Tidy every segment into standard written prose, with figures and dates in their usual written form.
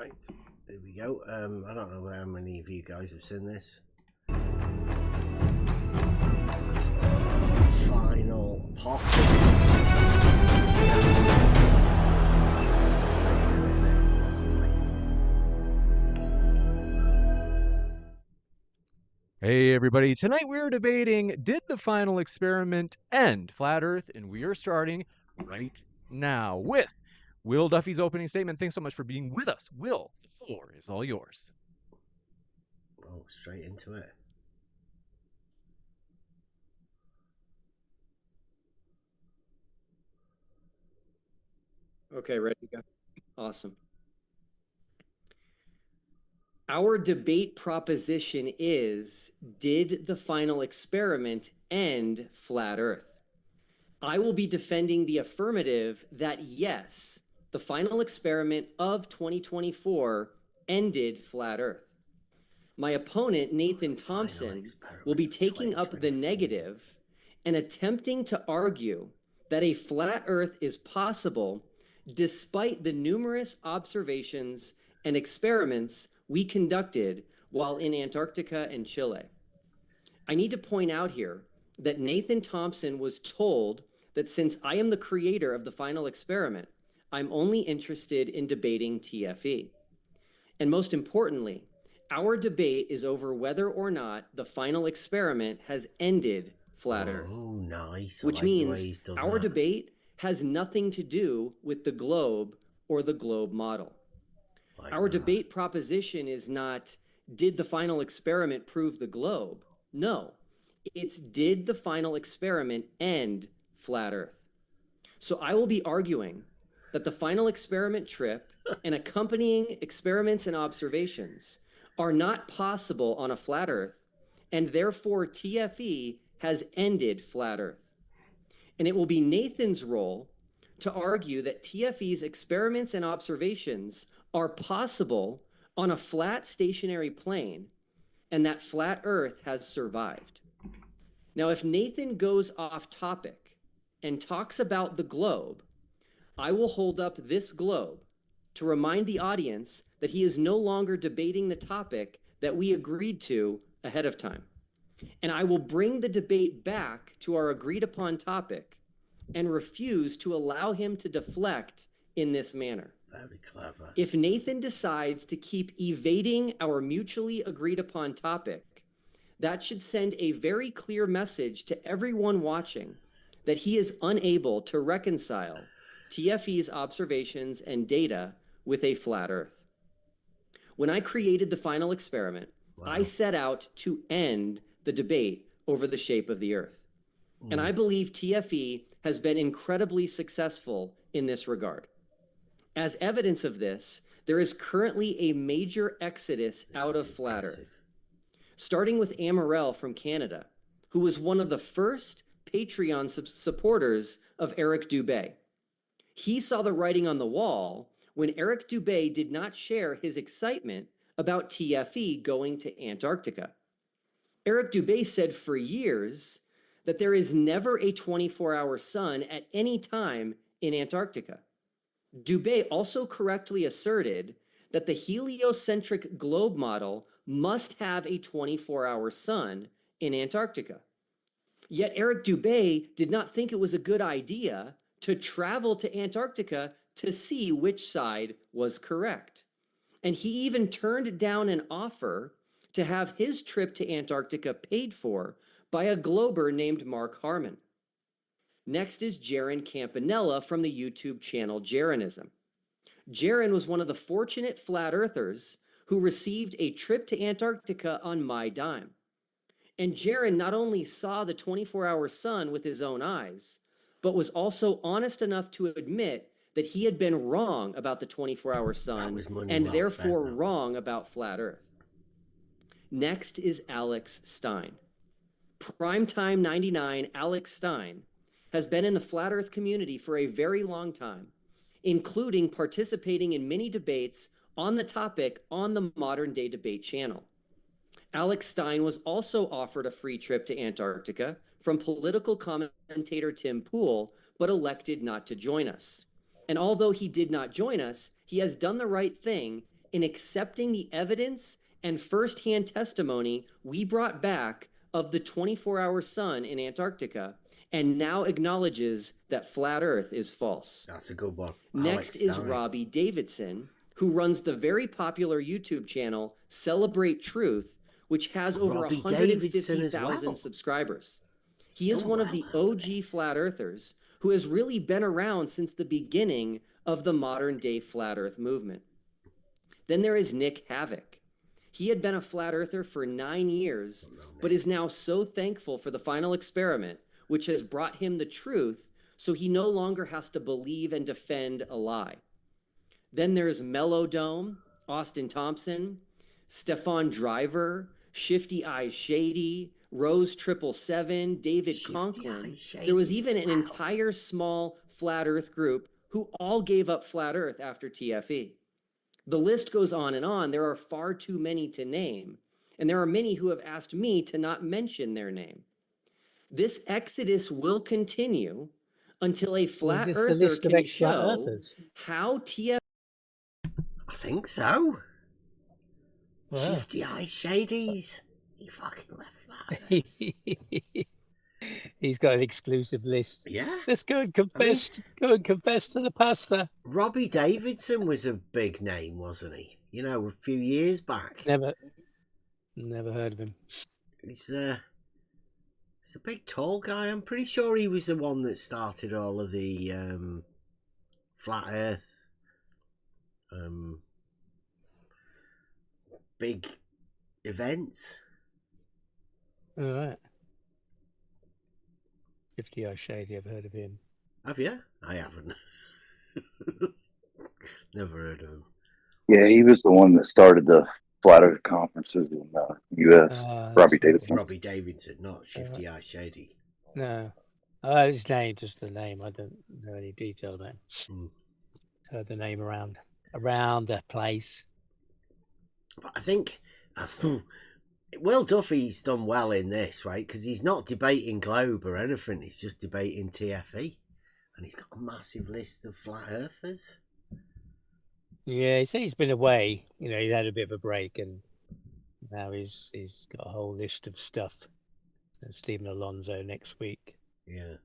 Right, here we go. I don't know how many of you guys have seen this. It's the final possible. That's how you do it, isn't it? Possibly. Hey everybody, tonight we're debating, did the final experiment end flat Earth? And we are starting right now with Will Duffy's opening statement. Thanks so much for being with us. Will, the floor is all yours. Oh, straight into it. Okay, ready to go. Awesome. Our debate proposition is, did the final experiment end flat Earth? I will be defending the affirmative that yes, the final experiment of 2024 ended flat Earth. My opponent, Nathan Thompson, will be taking up the negative and attempting to argue that a flat Earth is possible despite the numerous observations and experiments we conducted while in Antarctica and Chile. I need to point out here that Nathan Thompson was told that since I am the creator of the final experiment, I'm only interested in debating TFE. And most importantly, our debate is over whether or not the final experiment has ended flat Earth. Oh, nice. Which means our debate has nothing to do with the globe or the globe model. Our debate proposition is not, did the final experiment prove the globe? No, it's did the final experiment end flat Earth? So I will be arguing that the final experiment trip and accompanying experiments and observations are not possible on a flat Earth, and therefore TFE has ended flat Earth. And it will be Nathan's role to argue that TFE's experiments and observations are possible on a flat stationary plane, and that flat Earth has survived. Now, if Nathan goes off topic and talks about the globe, I will hold up this globe to remind the audience that he is no longer debating the topic that we agreed to ahead of time. And I will bring the debate back to our agreed upon topic and refuse to allow him to deflect in this manner. Very clever. If Nathan decides to keep evading our mutually agreed upon topic, that should send a very clear message to everyone watching that he is unable to reconcile TFE's observations and data with a flat Earth. When I created the final experiment, I set out to end the debate over the shape of the Earth. And I believe TFE has been incredibly successful in this regard. As evidence of this, there is currently a major exodus out of flat Earth, starting with Amarel from Canada, who was one of the first Patreon supporters of Eric Dubé. He saw the writing on the wall when Eric Dubé did not share his excitement about TFE going to Antarctica. Eric Dubé said for years that there is never a 24-hour sun at any time in Antarctica. Dubé also correctly asserted that the heliocentric globe model must have a 24-hour sun in Antarctica. Yet Eric Dubé did not think it was a good idea to travel to Antarctica to see which side was correct. And he even turned down an offer to have his trip to Antarctica paid for by a glober named Mark Harmon. Next is Jaron Campanella from the YouTube channel Jaronism. Jaron was one of the fortunate flat earthers who received a trip to Antarctica on my dime. And Jaron not only saw the 24-hour sun with his own eyes, but was also honest enough to admit that he had been wrong about the 24-hour sun and therefore wrong about flat Earth. Next is Alex Stein. Primetime 99 Alex Stein has been in the flat Earth community for a very long time, including participating in many debates on the topic on the Modern Day Debate channel. Alex Stein was also offered a free trip to Antarctica from political commentator Tim Pool, but elected not to join us. And although he did not join us, he has done the right thing in accepting the evidence and firsthand testimony we brought back of the 24-hour sun in Antarctica, and now acknowledges that flat Earth is false. That's a good one. Next is Story. Robbie Davidson, who runs the very popular YouTube channel Celebrate Truth, which has over 150,000 subscribers. He is one of the OG flat earthers who has really been around since the beginning of the modern day flat earth movement. Then there is Nick Havoc. He had been a flat earther for 9 years, but is now so thankful for the final experiment, which has brought him the truth, so he no longer has to believe and defend a lie. Then there's Mellow Dome, Austin Thompson, Stefan Driver, Shifty Eyes Shady, Rose 777, David Conklin. There was even an entire small flat earth group who all gave up flat earth after TFE. The list goes on and on. There are far too many to name, and there are many who have asked me to not mention their name. This exodus will continue until a flat earther can show how TFE... I think so. Wow. Shifty Eyes Shadies. He fucking left flat. He's got an exclusive list. Yeah. Let's go and confess. Go and confess to the pastor. Robbie Davidson was a big name, wasn't he? You know, a few years back. Never heard of him. He's a big tall guy. I'm pretty sure he was the one that started all of the flat Earth big events. All right. 50 Eyes Shady, I've heard of him. Have you? I haven't. Never heard of him. Yeah, he was the one that started the flat earth conferences in the U.S. Robbie Davidson. Robbie Davidson, not Shifty Eyes Shady. No. His name, just the name. I don't know any detail about him. Heard the name around the place. But I think Will Duffy's done well in this, right? Because he's not debating Globe or anything. He's just debating TFE. And he's got a massive list of flat earthers. Yeah, he said he's been away. You know, he had a bit of a break, and now he's got a whole list of stuff. And Stephen Alonso next week. Yeah.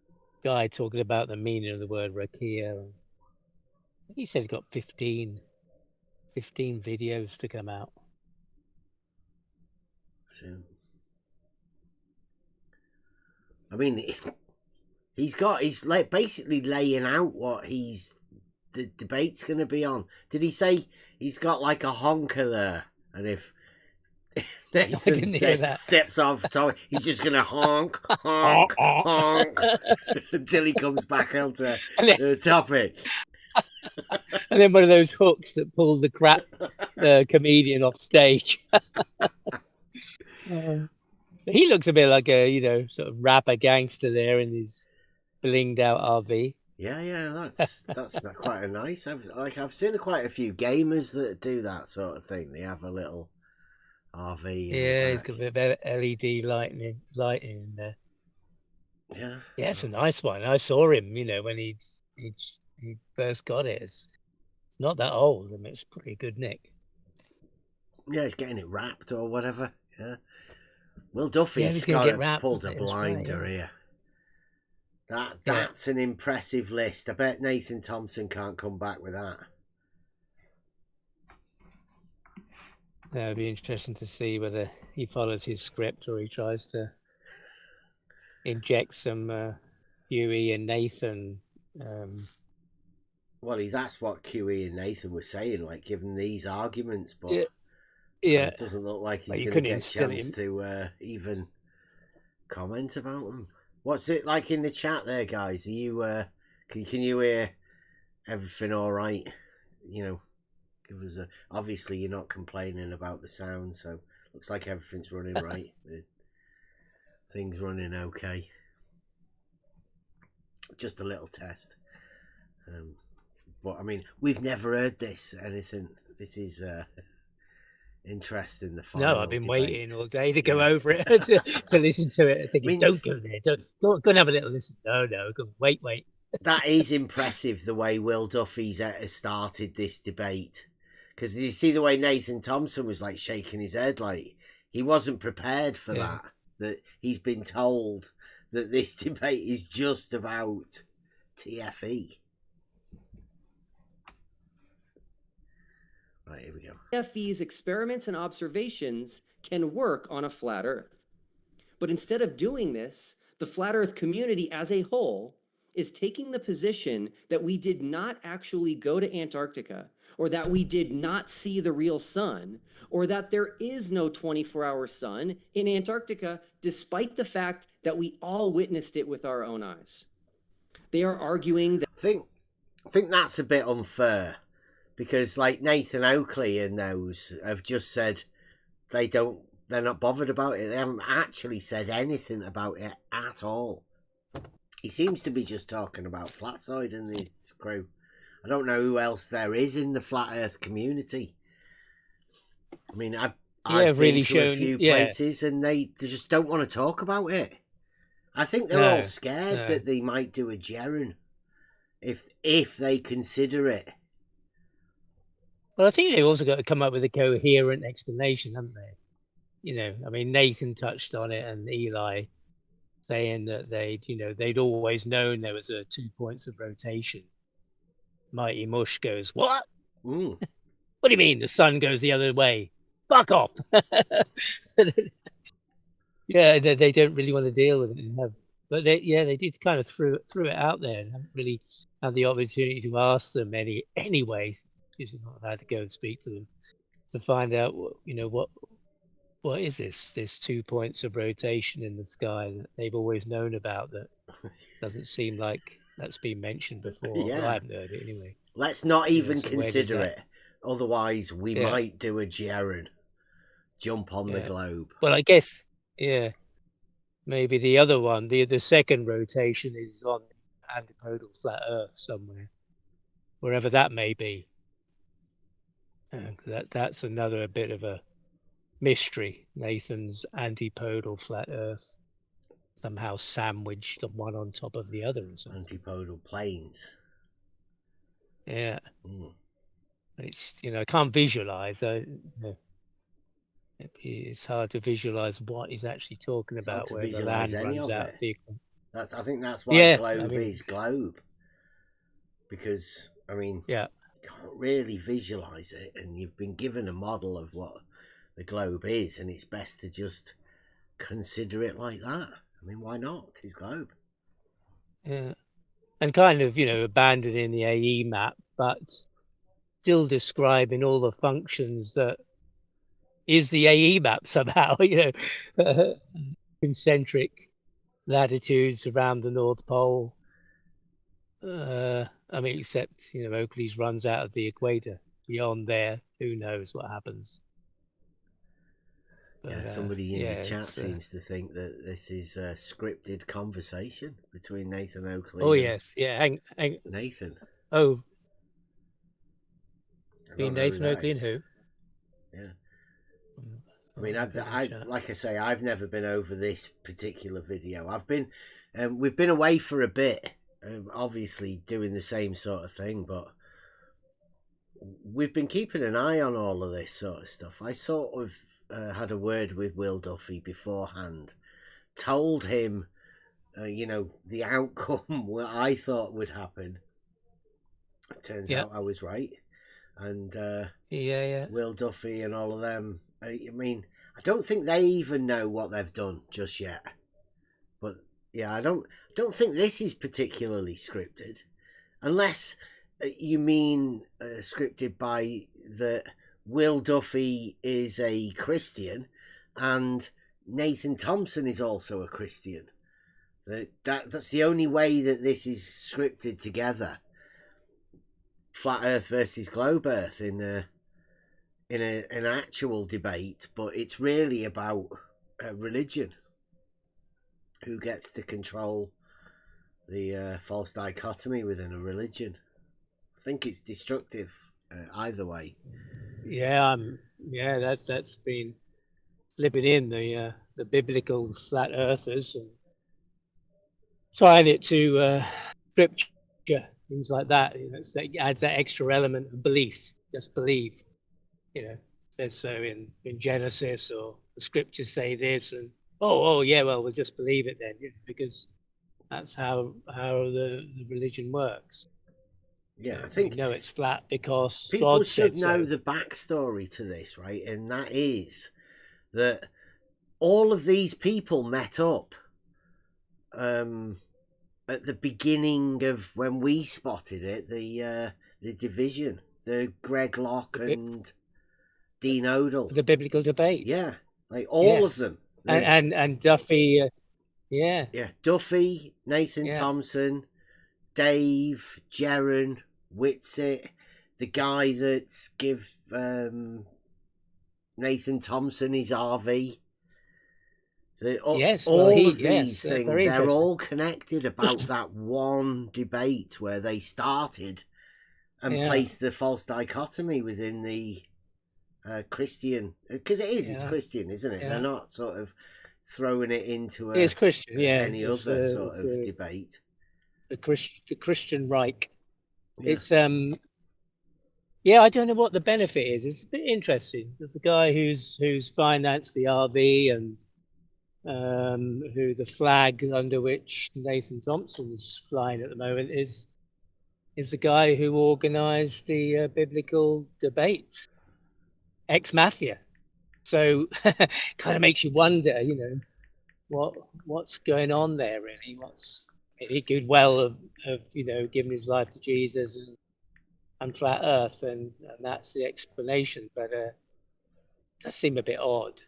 Guy talking about the meaning of the word rakia. He said he's got 15 videos to come out. So, I mean, he's basically laying out what the debate's going to be on. Did he say he's got like a honker there? And if Nathan steps off the topic, he's just going to honk, honk, honk until he comes back onto the topic. And then one of those hooks that pulled the crap comedian off stage. He looks a bit like a, sort of rapper gangster there in his blinged out RV. Yeah, that's not quite a nice. I've seen quite a few gamers that do that sort of thing. They have a little RV. Yeah, he's got a bit of LED lighting in there. Yeah, it's a nice one. I saw him, when he first got it. It's not that old. I mean, it's pretty good nick. Yeah, he's getting it wrapped or whatever. Yeah. Will Duffy's pulled a blinder here. That's an impressive list. I bet Nathan Thompson can't come back with that. It'll be interesting to see whether he follows his script or he tries to inject some Huey and Nathan. Well, that's what QE and Nathan were saying, like giving these arguments, but yeah, it doesn't look like he's going to get a chance to even comment about them. What's it like in the chat there, guys? Are you can you hear everything all right? Give us obviously you're not complaining about the sound, so looks like everything's running right. Things running okay. Just a little test. But I mean, we've never heard anything. This is interesting. The final No, I've been debate. waiting all day to go over it to listen to it. Thinking, don't go there. Go and have a little listen. No, go wait. That is impressive the way Will Duffy's started this debate, Because you see the way Nathan Thompson was like shaking his head, like he wasn't prepared for that he's been told that this debate is just about TFE. Right, here we go. TFE's experiments and observations can work on a flat Earth. But instead of doing this, the flat Earth community as a whole is taking the position that we did not actually go to Antarctica, or that we did not see the real sun, or that there is no 24-hour sun in Antarctica, despite the fact that we all witnessed it with our own eyes. They are arguing that... I think that's a bit unfair, because like Nathan Oakley and those have just said they're not bothered about it. They haven't actually said anything about it at all. He seems to be just talking about Flatside and his crew. I don't know who else there is in the flat Earth community. I mean, I've really been to a few places and they just don't want to talk about it. I think they're all scared that they might do a gerund if they consider it. Well, I think they've also got to come up with a coherent explanation, haven't they? You know, I mean, Nathan touched on it, and Eli saying that they'd always known there was 2 points of rotation. Mighty Mush goes, what? What do you mean the sun goes the other way? Fuck off. Yeah, they don't really want to deal with it. But they did kind of threw it out there and haven't really had the opportunity to ask them anyway, because you've not had to go and speak to them to find out, what is this 2 points of rotation in the sky that they've always known about that doesn't seem like that's been mentioned before. Yeah. Well, I haven't heard it anyway. Let's not even consider it. Otherwise, we might do a gerund. Jump on the globe. Well, I guess, maybe the other one, the second rotation is on antipodal flat Earth somewhere, wherever that may be. That's another bit of a mystery. Nathan's antipodal flat Earth somehow sandwiched one on top of the other or something. Antipodal planes. Yeah. It's I can't visualize. It's hard to visualize what he's actually talking about where the land runs out. I think that's why globe is globe. Because you can't really visualize it, and you've been given a model of what the globe is, and it's best to just consider it like that. I mean, why not? It's globe. Yeah. And kind of, abandoning the AE map, but still describing all the functions that is the AE map somehow, concentric latitudes around the North Pole. Except, Oakley's runs out of the equator. Beyond there, who knows what happens. But, somebody in the chat seems to think that this is a scripted conversation between Nathan Oakley. Oh, yes. Yeah, hang. Nathan. Oh. Between Nathan Oakley and who? Yeah. I mean, like I say, I've never been over this particular video. We've been away for a bit, obviously doing the same sort of thing, but we've been keeping an eye on all of this sort of stuff. I sort of had a word with Will Duffy beforehand, told him, the outcome what I thought would happen. It turns out I was right. And Will Duffy and all of them, I don't think they even know what they've done just yet. But I don't think this is particularly scripted, unless you mean scripted by the Will Duffy is a Christian and Nathan Thompson is also a Christian. That's the only way that this is scripted together. Flat Earth versus Globe Earth in an actual debate, but it's really about religion. Who gets to control the false dichotomy within a religion? I think it's destructive either way. That's been slipping in the biblical flat earthers and trying it to scripture, things like that. It adds that extra element of belief. Just believe. says so in Genesis, or the scriptures say this, and oh yeah, well, we'll just believe it then, because that's how the religion works. Yeah, I think it's flat because people God should said know so. the backstory to this, right? And that is that all of these people met up at the beginning of when we spotted it, the division, the Greg Locke and Dean Odell, the biblical debate. Yeah, like all of them, and Duffy, yeah, Duffy, Nathan Thompson, Dave, Jaron, Whitsitt, the guy that's give Nathan Thompson his RV. All of these things, they're all connected about that one debate where they started and placed the false dichotomy within the Christian, because it's Christian, isn't it? They're not sort of throwing it into it's Christian, any other sort of debate. The Christian Reich. It's I don't know what the benefit is. It's a bit interesting. There's a guy who's financed the RV and who the flag under which Nathan Thompson's flying at the moment is the guy who organised the biblical debate, ex-mafia. So kind of makes you wonder, what's going on there really. He could well have given his life to Jesus and flat Earth, and that's the explanation. But it does seem a bit odd.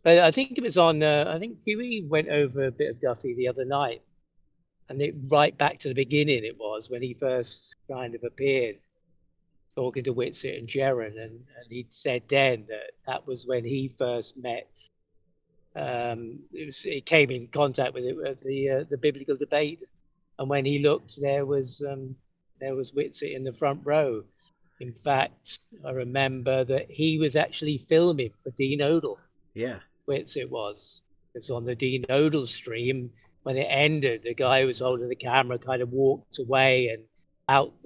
But I think it was on. I think Huey went over a bit of Duffy the other night, and right back to the beginning. It was when he first kind of appeared, talking to Whitsitt and Jaron, and he'd said then that was when he first met. He came in contact with it at the biblical debate, and when he looked, there was Whitsitt in the front row. In fact, I remember that he was actually filming for Dean Odell. Yeah, Whitsitt was. It's on the Dean Odell stream. When it ended, the guy who was holding the camera kind of walked away and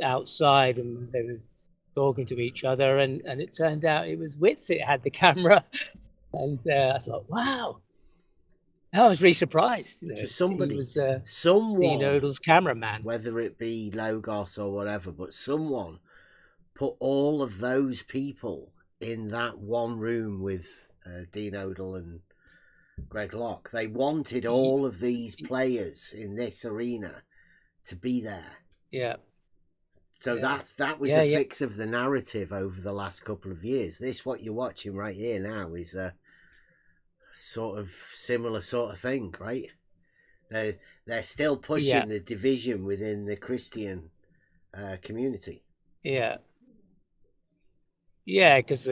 outside, and they were talking to each other, and it turned out it was Whitsitt had the camera. And I thought, wow, I was really surprised. To somebody, he was, someone, Dean Odell's cameraman, whether it be Logos or whatever, but someone put all of those people in that one room with Dean Odell and Greg Locke. They wanted all of these players in this arena to be there. Yeah. So that was a fix of the narrative over the last couple of years. This, what you're watching right here now, is a sort of similar sort of thing, right? They're still pushing the division within the Christian community. Yeah. Yeah, because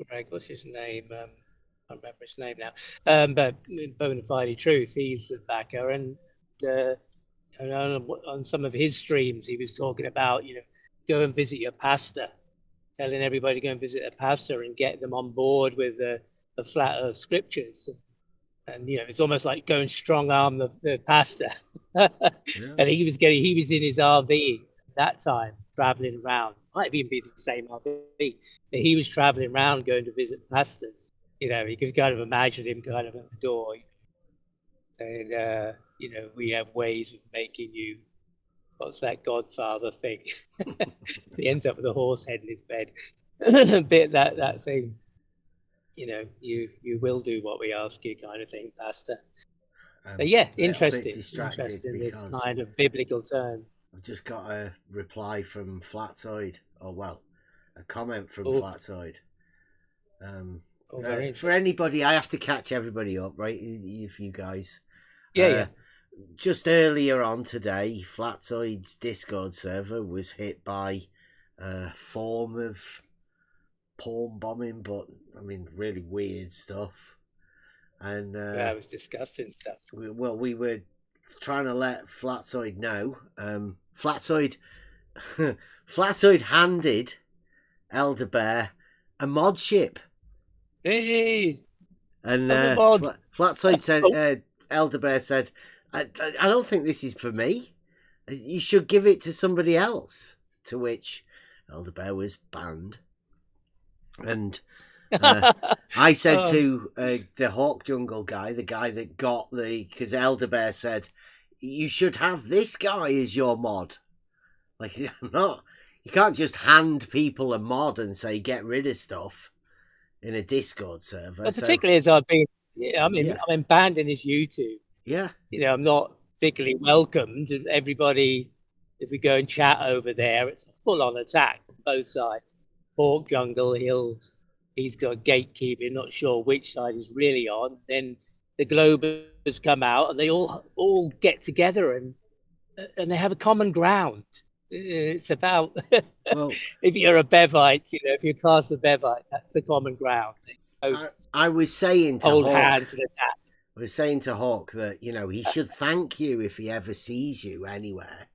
Greg, what's his name? I can't remember his name now. But Bonafide Truth, he's the backer, and on some of his streams, he was talking about, go and visit your pastor, telling everybody to go and visit a pastor and get them on board with the flat Earth scriptures. And it's almost like going strong arm the pastor. And he was in his RV at that time, traveling around. Might even be the same RV. But he was traveling around going to visit pastors. You could kind of imagine him kind of at the door, and we have ways of making you, what's that Godfather thing? He ends up with a horse head in his bed. A bit that thing. You will do what we ask you, kind of thing, Pastor. But interesting this kind of biblical term. I've just got a reply from Flatside, a comment from Flatside. For anybody, I have to catch everybody up, right? If you guys, just earlier on today, Flatside's Discord server was hit by a form of porn bombing, but I mean, really weird stuff. And it was disgusting stuff. We were trying to let Flatside know. Flatside handed Elder Bear a mod ship. Hey, and Flatside said, Elder Bear said, I don't think this is for me. You should give it to somebody else. To which Elderbear was banned. And I said to the Hawk Jungle guy, the guy that got because Elderbear said, you should have this guy as your mod. Like, not, you can't just hand people a mod and say, get rid of stuff in a Discord server. But particularly as I've been, I'm banned in his YouTube. Yeah. I'm not particularly welcomed. Everybody, if we go and chat over there, it's a full-on attack from both sides. Hawk Jungle, he's got gatekeeping, not sure which side he's really on. Then the Globers come out and they all get together and they have a common ground. It's about if you're a Bevite, if you're class of Bevite, that's the common ground. I was saying to hold Hawk, hands and attack. I was saying to Hawk that he should thank you if he ever sees you anywhere,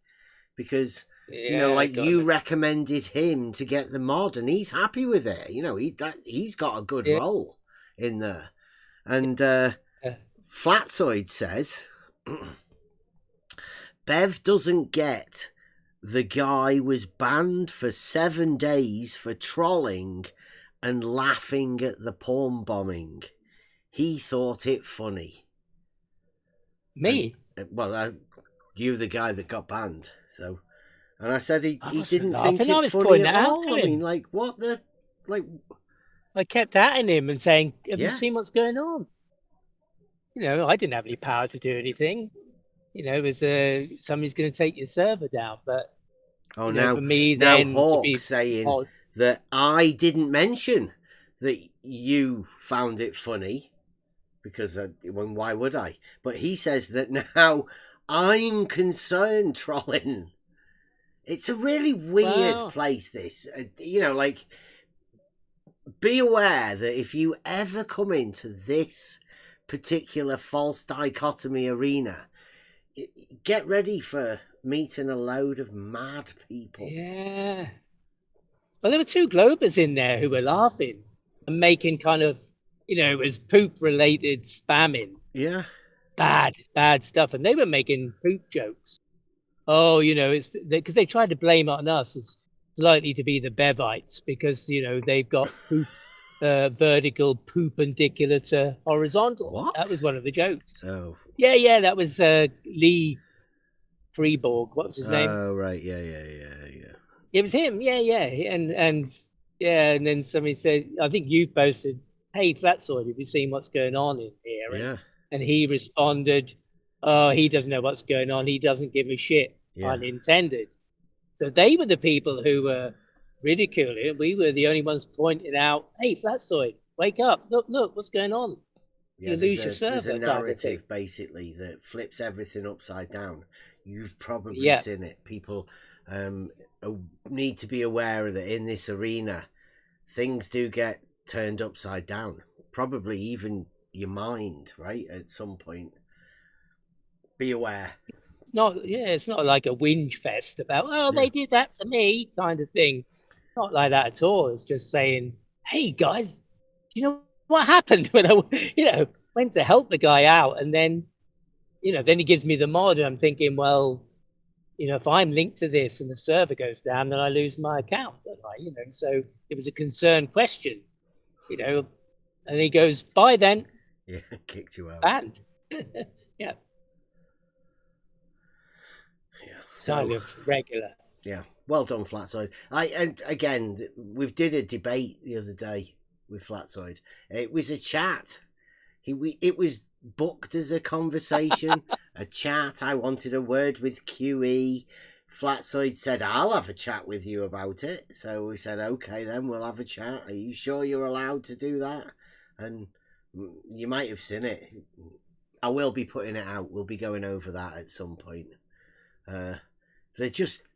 because you recommended him to get the mod and he's happy with it. He's got a good role in there. And Flatsoid says Bev doesn't get the guy was banned for 7 days for trolling and laughing at the porn bombing. He thought it funny. Me? You the guy that got banned. So, and I said he didn't laughing. think it funny at all. I mean, like, what the, like... I kept atting him and saying, have you seen what's going on? I didn't have any power to do anything. It was somebody's going to take your server down. But now, for me, now then Hawk's saying that I didn't mention that you found it funny, because why would I? But he says that now I'm concerned trolling. It's a really weird place, this. Like, be aware that if you ever come into this particular false dichotomy arena, get ready for meeting a load of mad people. Yeah. Well, there were 2 Globers in there who were laughing and making kind of, it was poop-related spamming. Yeah. Bad stuff. And they were making poop jokes. Oh, it's because they tried to blame it on us as likely to be the Bevites because, they've got poop, vertical perpendicular to horizontal. What? That was one of the jokes. Oh. Yeah, that was Lee Freeborg. What was his name? Oh, right. Yeah. It was him. Yeah. And then somebody said, I think you posted, hey, Flatsoid, have you seen what's going on in here? Yeah. And he responded, oh, he doesn't know what's going on. He doesn't give a shit. Unintended. So they were the people who were ridiculing. We were the only ones pointing out, hey, Flatsoid, wake up. Look, what's going on? You lose your server. There's a narrative, basically, that flips everything upside down. You've probably seen it. People need to be aware that in this arena, things do get turned upside down. Probably even your mind, right? At some point. Be aware. It's not like a whinge fest about, they did that to me kind of thing. Not like that at all. It's just saying, hey, guys, do you know what happened when I, went to help the guy out, and then, then he gives me the mod, and I'm thinking, well, if I'm linked to this and the server goes down, then I lose my account, don't I? So it was a concerned question, and he goes, bye then. Yeah, kicked you out. Banned. Yeah. So, kind of regular. Yeah, well done, Flatsoid. And again, we did a debate the other day with Flatsoid. It was a chat. It was booked as a conversation, a chat. I wanted a word with QE. Flatsoid said, I'll have a chat with you about it. So we said, okay, then we'll have a chat. Are you sure you're allowed to do that? And you might have seen it. I will be putting it out. We'll be going over that at some point. They're just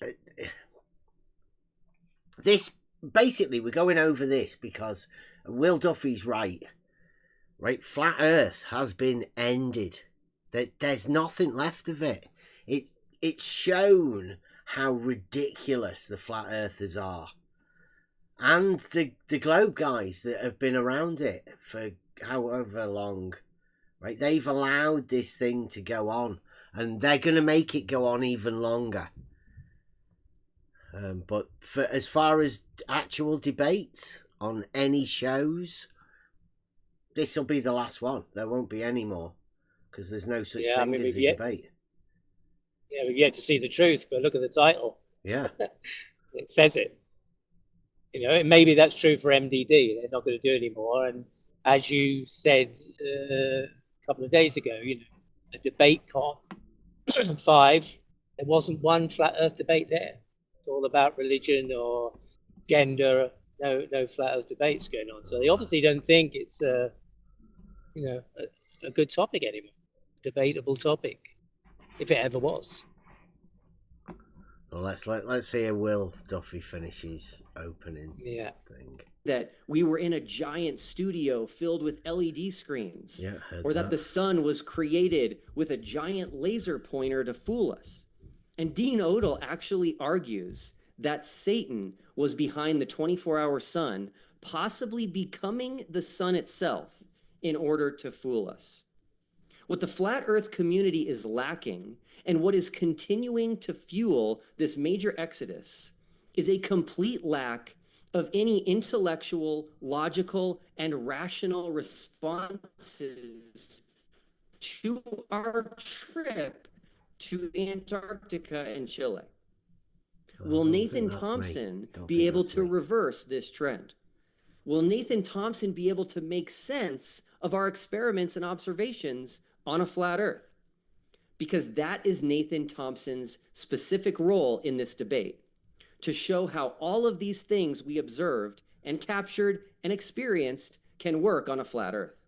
this basically we're going over this because Will Duffy's right. Flat Earth has been ended. There's nothing left of it. It's shown how ridiculous the flat earthers are, and the globe guys that have been around it for however long. They've allowed this thing to go on, and they're going to make it go on even longer. But for as far as actual debates on any shows, this will be the last one. There won't be any more because there's no such thing as a debate. Yeah, we've yet to see the truth, but look at the title. Yeah. It says it. You know, maybe that's true for MDD. They're not going to do it anymore. And as you said a couple of days ago, you know, a debate con 5, there wasn't one flat Earth debate there. It's all about religion or gender. No flat Earth debates going on. So they obviously don't think it's a good topic anymore, debatable topic, if it ever was. Well, let's hear Will Duffy finish his opening thing. That we were in a giant studio filled with LED screens. Yeah, or that the sun was created with a giant laser pointer to fool us. And Dean Odell actually argues that Satan was behind the 24-hour sun, possibly becoming the sun itself in order to fool us. What the flat Earth community is lacking, and what is continuing to fuel this major exodus, is a complete lack of any intellectual, logical, and rational responses to our trip to Antarctica and Chile. Will Nathan Thompson be able to reverse this trend? Will Nathan Thompson be able to make sense of our experiments and observations on a flat Earth? Because that is Nathan Thompson's specific role in this debate, to show how all of these things we observed and captured and experienced can work on a flat Earth.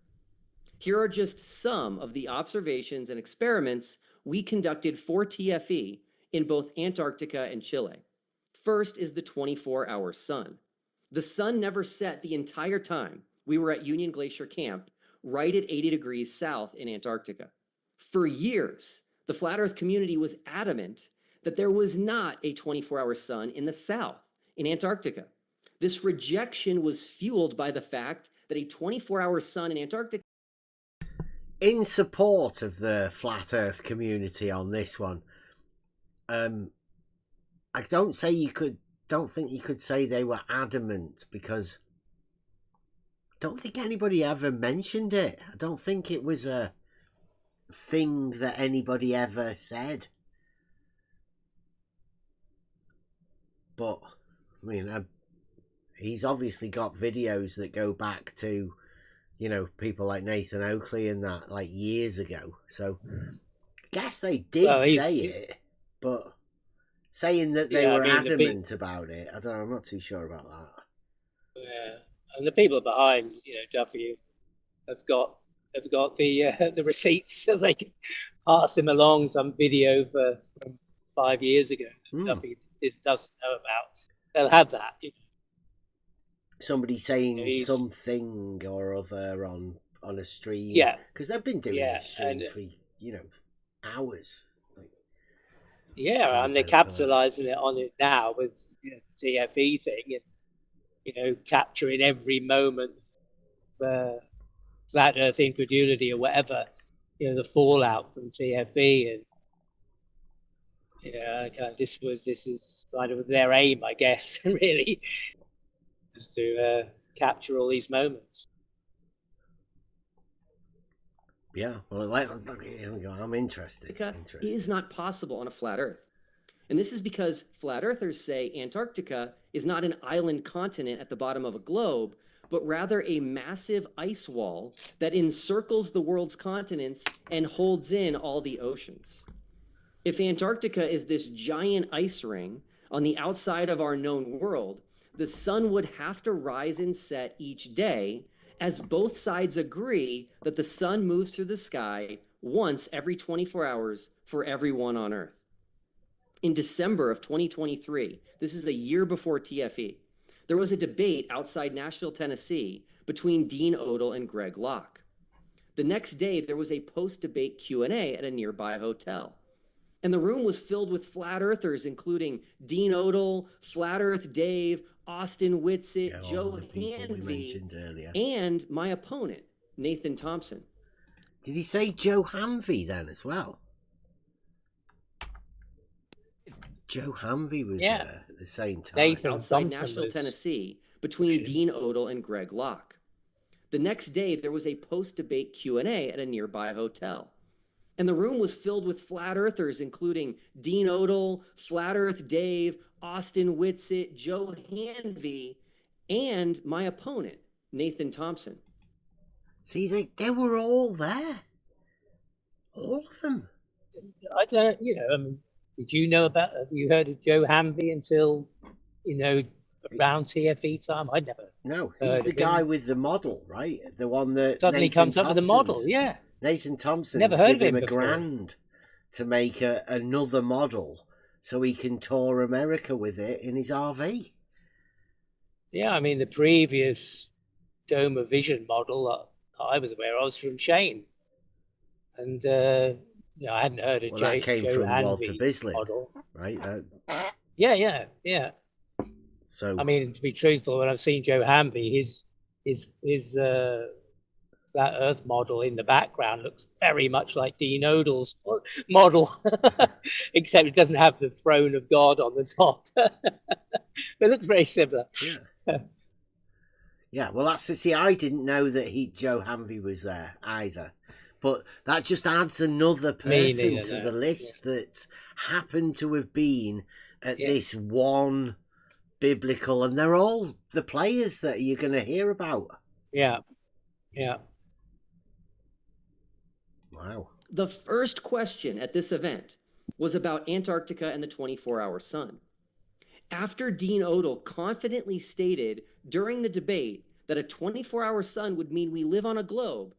Here are just some of the observations and experiments we conducted for TFE in both Antarctica and Chile. First is the 24-hour sun. The sun never set the entire time we were at Union Glacier Camp, right at 80 degrees south in Antarctica. For years, the flat Earth community was adamant that there was not a 24-hour sun in the south, in Antarctica. This rejection was fueled by the fact that a 24-hour sun in Antarctica... In support of the flat Earth community on this one, I don't think you could say they were adamant, because I don't think anybody ever mentioned it. I don't think it was a thing that anybody ever said. But, I mean, he's obviously got videos that go back to, you know, people like Nathan Oakley and that, like, years ago. So, I guess they did say it, but saying that they were adamant about it, I don't know, I'm not too sure about that. Yeah, and the people behind, you know, W have got the receipts, so they can pass him along some video from 5 years ago that W doesn't know about. They'll have that. You know. Somebody saying something or other on a stream. Yeah. Because they've been doing these streams for, you know, hours. Yeah, and they're capitalizing on it now with the TFE thing, and you know, capturing every moment for flat Earth incredulity or whatever, you know, the fallout from TFE, and this is kind of their aim, I guess, really, is to capture all these moments. Yeah, well, I'm interested. It is not possible on a flat Earth. And this is because flat earthers say Antarctica is not an island continent at the bottom of a globe, but rather a massive ice wall that encircles the world's continents and holds in all the oceans. If Antarctica is this giant ice ring on the outside of our known world, the sun would have to rise and set each day, as both sides agree that the sun moves through the sky once every 24 hours for everyone on Earth. In December of 2023, this is a year before TFE, there was a debate outside Nashville, Tennessee, between Dean Odell and Greg Locke. The next day, there was a post-debate Q&A at a nearby hotel. And the room was filled with flat earthers, including Dean Odell, Flat Earth Dave, Austin Whitsitt, Joe Hanvey, and my opponent, Nathan Thompson. Did he say Joe Hanvey then as well? Joe Hanvey was the same time. Nathan outside Thompson Nashville, was Tennessee, between pushing. Dean Odle and Greg Locke. The next day, there was a post-debate Q&A at a nearby hotel. And the room was filled with flat earthers, including Dean Odle, Flat Earth Dave, Austin Whitsitt, Joe Hanvey, and my opponent, Nathan Thompson. See, they were all there. All of them. I don't, did you know about, have you heard of Joe Hanvey until, around TFE time? I'd never. No, he's the guy with the model, right? The one that suddenly Nathan comes up with a model, yeah. Nathan Thompson's Never heard of given him him a before. grand to make another model so he can tour America with it in his RV. Yeah, I mean, the previous Dome of Vision model that I was aware of was from Shane. And, I hadn't heard of That came Joe from Hanvey Walter Bislett, model. right? Yeah. So I mean, to be truthful, when I've seen Joe Hanvey, his Flat Earth model in the background looks very much like Dean Odle's model, except it doesn't have the throne of God on the top. It looks very similar. Yeah. Yeah, well, I didn't know that Joe Hanvey was there either. But that just adds another person to the list that's happened to have been at this one biblical, and they're all the players that you're going to hear about. Yeah. Wow. The first question at this event was about Antarctica and the 24-hour sun. After Dean Odle confidently stated during the debate that a 24-hour sun would mean we live on a globe,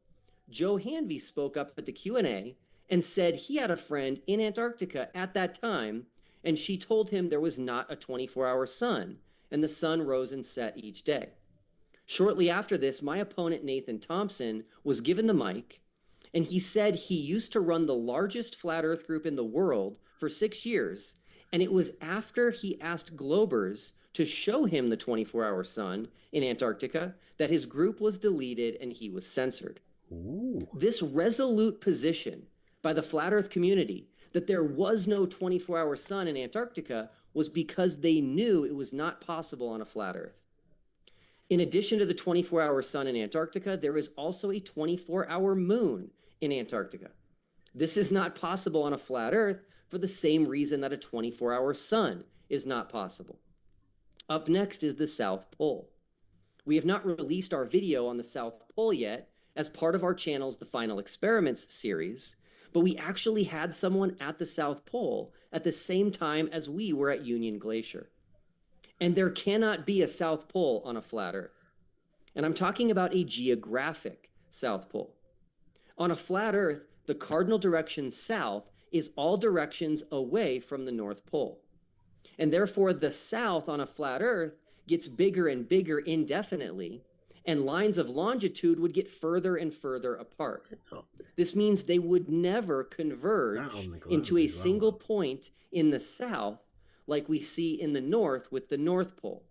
Joe Hanvey spoke up at the Q&A and said he had a friend in Antarctica at that time, and she told him there was not a 24-hour sun, and the sun rose and set each day. Shortly after this, my opponent, Nathan Thompson, was given the mic, and he said he used to run the largest flat earth group in the world for 6 years, and it was after he asked Globers to show him the 24-hour sun in Antarctica that his group was deleted and he was censored. Ooh. This resolute position by the flat earth community that there was no 24-hour sun in Antarctica was because they knew it was not possible on a flat earth. In addition to the 24-hour sun in Antarctica, there is also a 24-hour moon in Antarctica. This is not possible on a flat earth for the same reason that a 24-hour sun is not possible. Up next is the South Pole. We have not released our video on the South Pole yet as part of our channel's The Final Experiments series, but we actually had someone at the South Pole at the same time as we were at Union Glacier. And there cannot be a South Pole on a flat Earth. And I'm talking about a geographic South Pole. On a flat Earth, the cardinal direction south is all directions away from the North Pole. And therefore, the south on a flat Earth gets bigger and bigger indefinitely, and lines of longitude would get further and further apart. This means they would never converge into a single point in the south like we see in the north with the North Pole.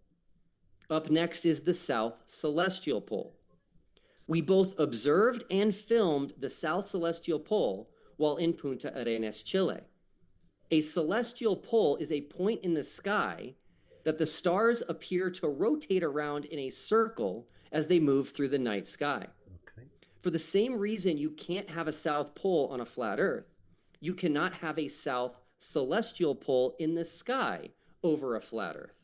Up next is the South Celestial Pole. We both observed and filmed the South Celestial Pole while in Punta Arenas, Chile. A celestial pole is a point in the sky that the stars appear to rotate around in a circle as they move through the night sky. Okay. For the same reason you can't have a South Pole on a flat Earth, you cannot have a South Celestial Pole in the sky over a flat Earth.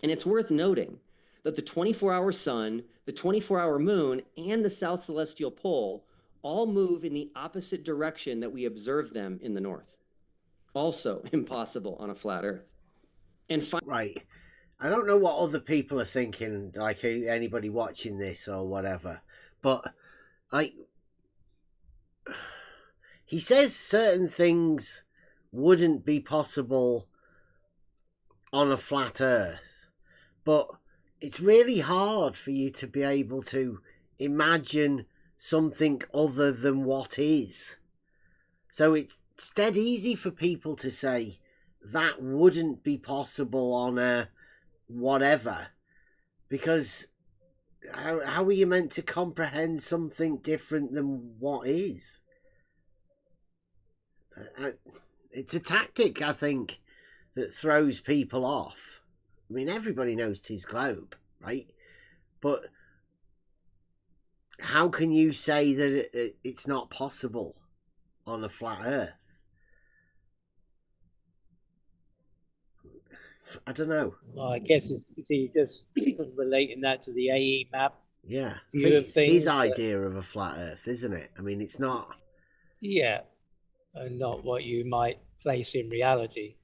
And it's worth noting that the 24-hour sun, the 24-hour moon, and the South Celestial Pole all move in the opposite direction that we observe them in the north. Also impossible on a flat Earth. And right. I don't know what other people are thinking, like anybody watching this or whatever, but he says certain things wouldn't be possible on a flat Earth, but it's really hard for you to be able to imagine something other than what is. So it's dead easy for people to say that wouldn't be possible on a whatever, because how are you meant to comprehend something different than what is? It's a tactic, I think, that throws people off. I mean, everybody knows 'tis globe, right? But how can you say that it's not possible on a flat Earth? I don't know. Well, I guess it's just relating that to the AE map. Yeah, I think it's his idea of a flat Earth, isn't it? I mean, it's not. Yeah, and not what you might place in reality.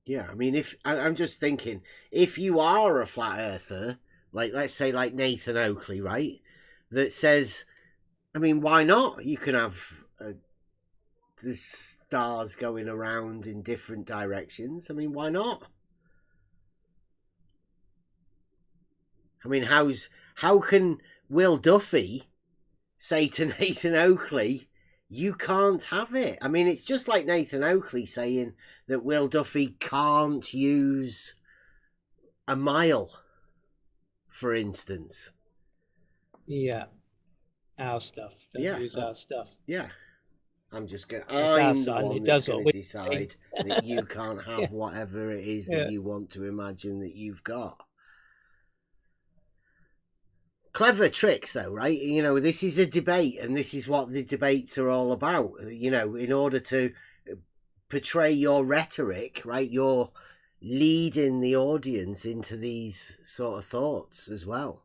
Yeah, I mean, if I'm just thinking, if you are a flat earther, like let's say like Nathan Oakley, right, that says, I mean, why not? You can have the stars going around in different directions. I mean, why not? I mean, how can Will Duffy say to Nathan Oakley, you can't have it? I mean, it's just like Nathan Oakley saying that Will Duffy can't use a mile, for instance. Yeah, our stuff. Don't use our stuff. Yeah. I'm the one that's going to decide that you can't have whatever it is that you want to imagine that you've got. Clever tricks, though, right? You know, this is a debate, and this is what the debates are all about. You know, in order to portray your rhetoric, right, you're leading the audience into these sort of thoughts as well.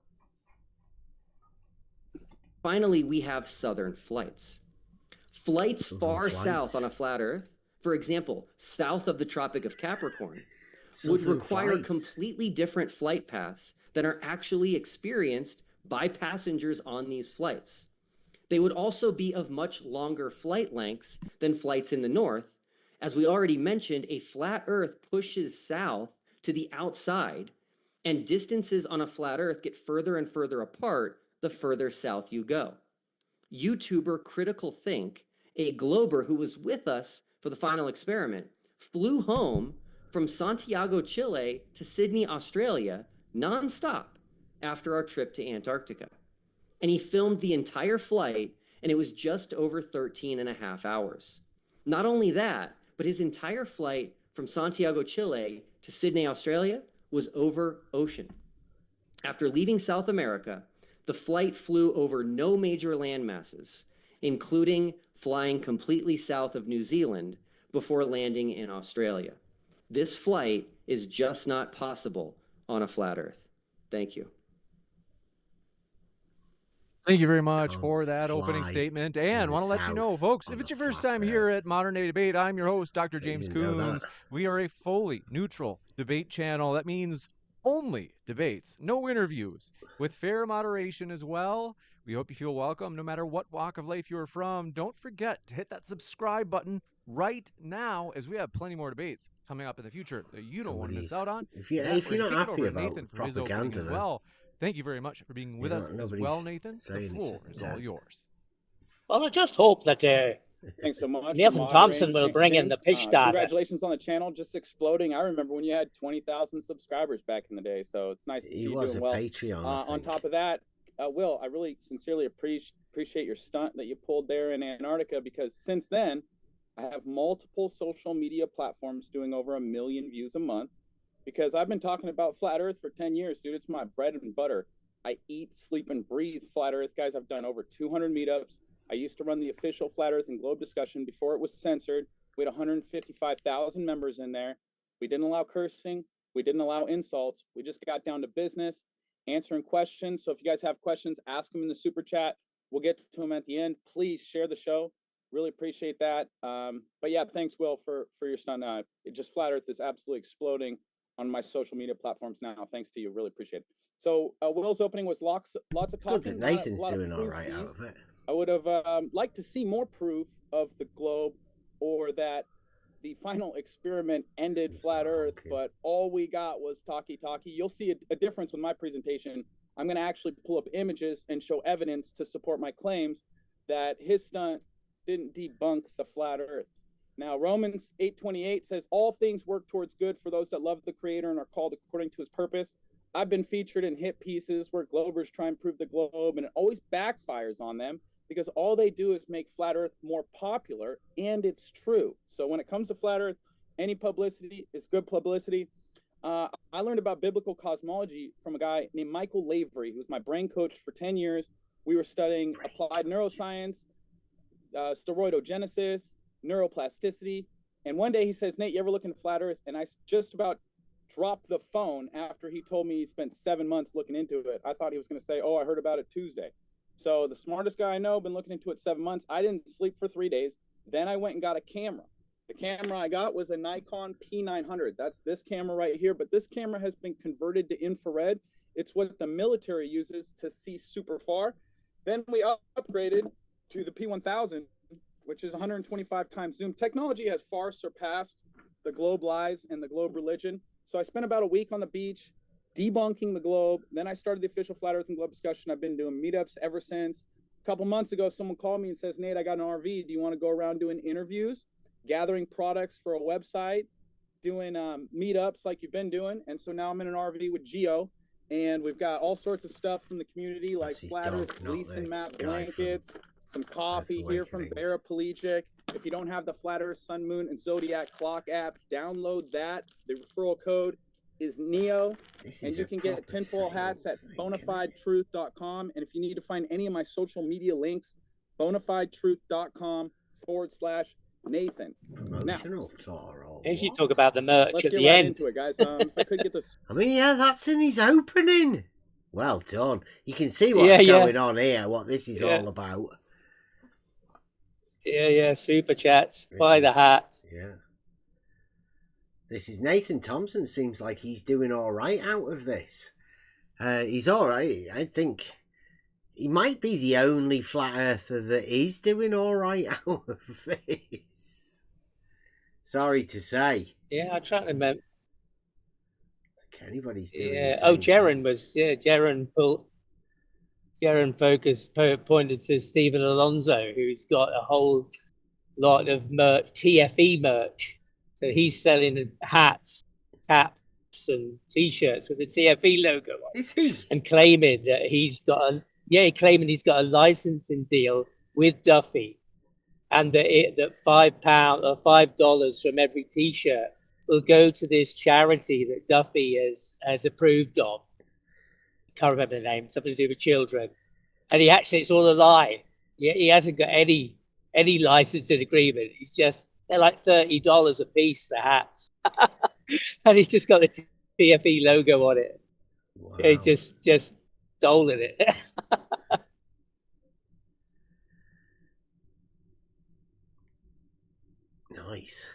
Finally, we have southern flights. Flights far south on a flat Earth, for example, south of the Tropic of Capricorn, would require completely different flight paths than are actually experienced by passengers on these flights. They would also be of much longer flight lengths than flights in the north. As we already mentioned, a flat Earth pushes south to the outside, and distances on a flat Earth get further and further apart the further south you go. YouTuber Critical Think, a glober who was with us for the final experiment, flew home from Santiago, Chile to Sydney, Australia, nonstop after our trip to Antarctica. And he filmed the entire flight, and it was just over 13 and a half hours. Not only that, but his entire flight from Santiago, Chile to Sydney, Australia was over ocean. After leaving South America, the flight flew over no major land masses, including flying completely south of New Zealand before landing in Australia. This flight is just not possible on a flat Earth. Thank you. Thank you very much for that opening statement. And want to let you know, folks, if it's your first time here at Modern Day Debate, I'm your host, Dr. James Coons. We are a fully neutral debate channel. That means only debates, no interviews, with fair moderation as well. We hope you feel welcome no matter what walk of life you're from. Don't forget to hit that subscribe button right now, as we have plenty more debates coming up in the future that you don't want to miss out on. If you're not happy about Nathan for propaganda, his opening as well. Thank you very much for being with us as well, Nathan. The floor is all yours. Well, I just hope that thanks so much. Nathan Thompson will bring in the pitch data. Congratulations on the channel, just exploding. I remember when you had 20,000 subscribers back in the day, so it's nice to see you doing well. Patreon, on top of that, Will, I really sincerely appreciate your stunt that you pulled there in Antarctica, because since then, I have multiple social media platforms doing over 1 million views a month. Because I've been talking about flat Earth for 10 years, dude. It's my bread and butter. I eat, sleep, and breathe flat Earth, guys. I've done over 200 meetups. I used to run the official Flat Earth and Globe discussion before it was censored. We had 155,000 members in there. We didn't allow cursing. We didn't allow insults. We just got down to business, answering questions. So if you guys have questions, ask them in the super chat. We'll get to them at the end. Please share the show. Really appreciate that. But yeah, thanks, Will, for your stunt. Flat Earth is absolutely exploding on my social media platforms now. Thanks to you. Really appreciate it. So Will's opening was lots of talking. Good that Nathan's doing all right out of it. I would have liked to see more proof of the globe, or that the final experiment ended flat Earth, but all we got was talkie. You'll see a difference with my presentation. I'm going to actually pull up images and show evidence to support my claims that his stunt didn't debunk the flat Earth. Now, Romans 8:28 says, all things work towards good for those that love the Creator and are called according to his purpose. I've been featured in hit pieces where Globers try and prove the globe, and it always backfires on them because all they do is make flat Earth more popular, and it's true. So when it comes to flat Earth, any publicity is good publicity. I learned about biblical cosmology from a guy named Michael Lavery, who was my brain coach for 10 years. We were studying applied neuroscience, steroidogenesis, neuroplasticity. And one day he says, Nate, you ever look into flat Earth? And I just about dropped the phone after he told me he spent 7 months looking into it. I thought he was going to say, oh, I heard about it Tuesday. So the smartest guy I know, been looking into it 7 months. I didn't sleep for 3 days. Then I went and got a camera. The camera I got was a Nikon P900. That's this camera right here. But this camera has been converted to infrared. It's what the military uses to see super far. Then we upgraded to the P1000, which is 125 times zoom. Technology has far surpassed the globe lies and the globe religion. So I spent about a week on the beach debunking the globe. Then I started the official Flat Earth and Globe discussion. I've been doing meetups ever since. A couple months ago, someone called me and says, Nate, I got an RV. Do you want to go around doing interviews, gathering products for a website, doing meetups like you've been doing? And so now I'm in an RV with Geo, and we've got all sorts of stuff from the community, like Flat Earth, leasing map blankets, some coffee here from Paraplegic. If you don't have the Flat Earth, Sun, Moon, and Zodiac Clock app, download that. The referral code is NEO, and you can get tinfoil hats at bonafidetruth.com. And if you need to find any of my social media links, bonafidetruth.com/Nathan. Promotional tour. As you talk about the merch Let's at get the right end. into it, guys. If I could get this. I mean, yeah, that's in his opening. Well done. You can see what's going on here, what this is all about. Yeah, super chats. Buy the hats. Yeah. This is Nathan Thompson. Seems like he's doing all right out of this. He's all right. I think he might be the only flat earther that is doing all right out of this. Sorry to say. Yeah, I'm trying to remember. I think anybody's doing Jaron was, Jaron pointed to Stephen Alonso, who's got a whole lot of merch, TFE merch. So he's selling hats, caps, and T-shirts with the TFE logo on. Is he? And claiming that he's got a licensing deal with Duffy, and that $5 from every T-shirt will go to this charity that Duffy has approved of. Can't remember the name. Something to do with children. And it's all a lie. He hasn't got any licensing agreement. They're like $30 a piece, the hats. And he's just got the TFE logo on it. Wow. He's just stolen it. Nice.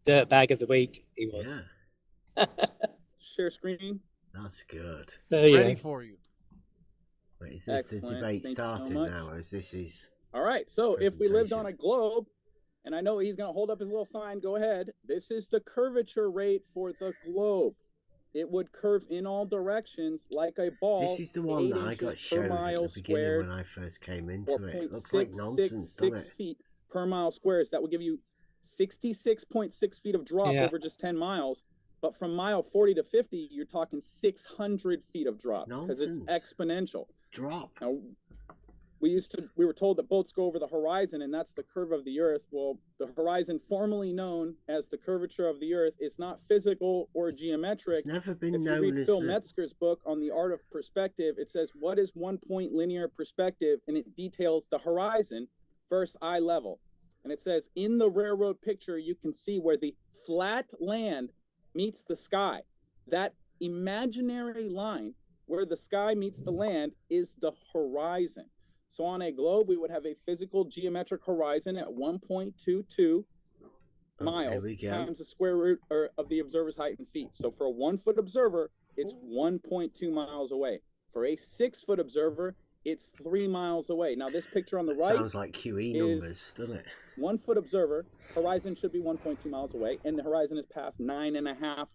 Dirtbag of the week, he was. Yeah. Share screen. That's good. So, ready for you. Wait, is this the debate started now, or is this all right, so if we lived on a globe, and I know he's going to hold up his little sign, go ahead. This is the curvature rate for the globe. It would curve in all directions like a ball. This is the one that I got shown at the beginning when I first came into it. It looks like nonsense, doesn't it? 6 feet per mile squares. That would give you 66.6 feet of drop over just 10 miles. But from mile 40 to 50, you're talking 600 feet of drop because it's exponential. Drop. Now, we were told that boats go over the horizon, and that's the curve of the Earth. Well, the horizon, formerly known as the curvature of the Earth, is not physical or geometric. It's never been known as. If you read Phil Metzger's book on the art of perspective, it says, what is 1 point linear perspective? And it details the horizon versus eye level. And it says, in the railroad picture, you can see where the flat land meets the sky. That imaginary line where the sky meets the land is the horizon. So on a globe, we would have a physical geometric horizon at 1.22 miles times the square root of the observer's height in feet. So for a 1 foot observer, it's 1.2 miles away. For a 6 foot observer, it's 3 miles away. Now this picture on the right sounds like QE numbers, doesn't it? 1 foot observer, horizon should be 1.2 miles away, and the horizon is past 9.5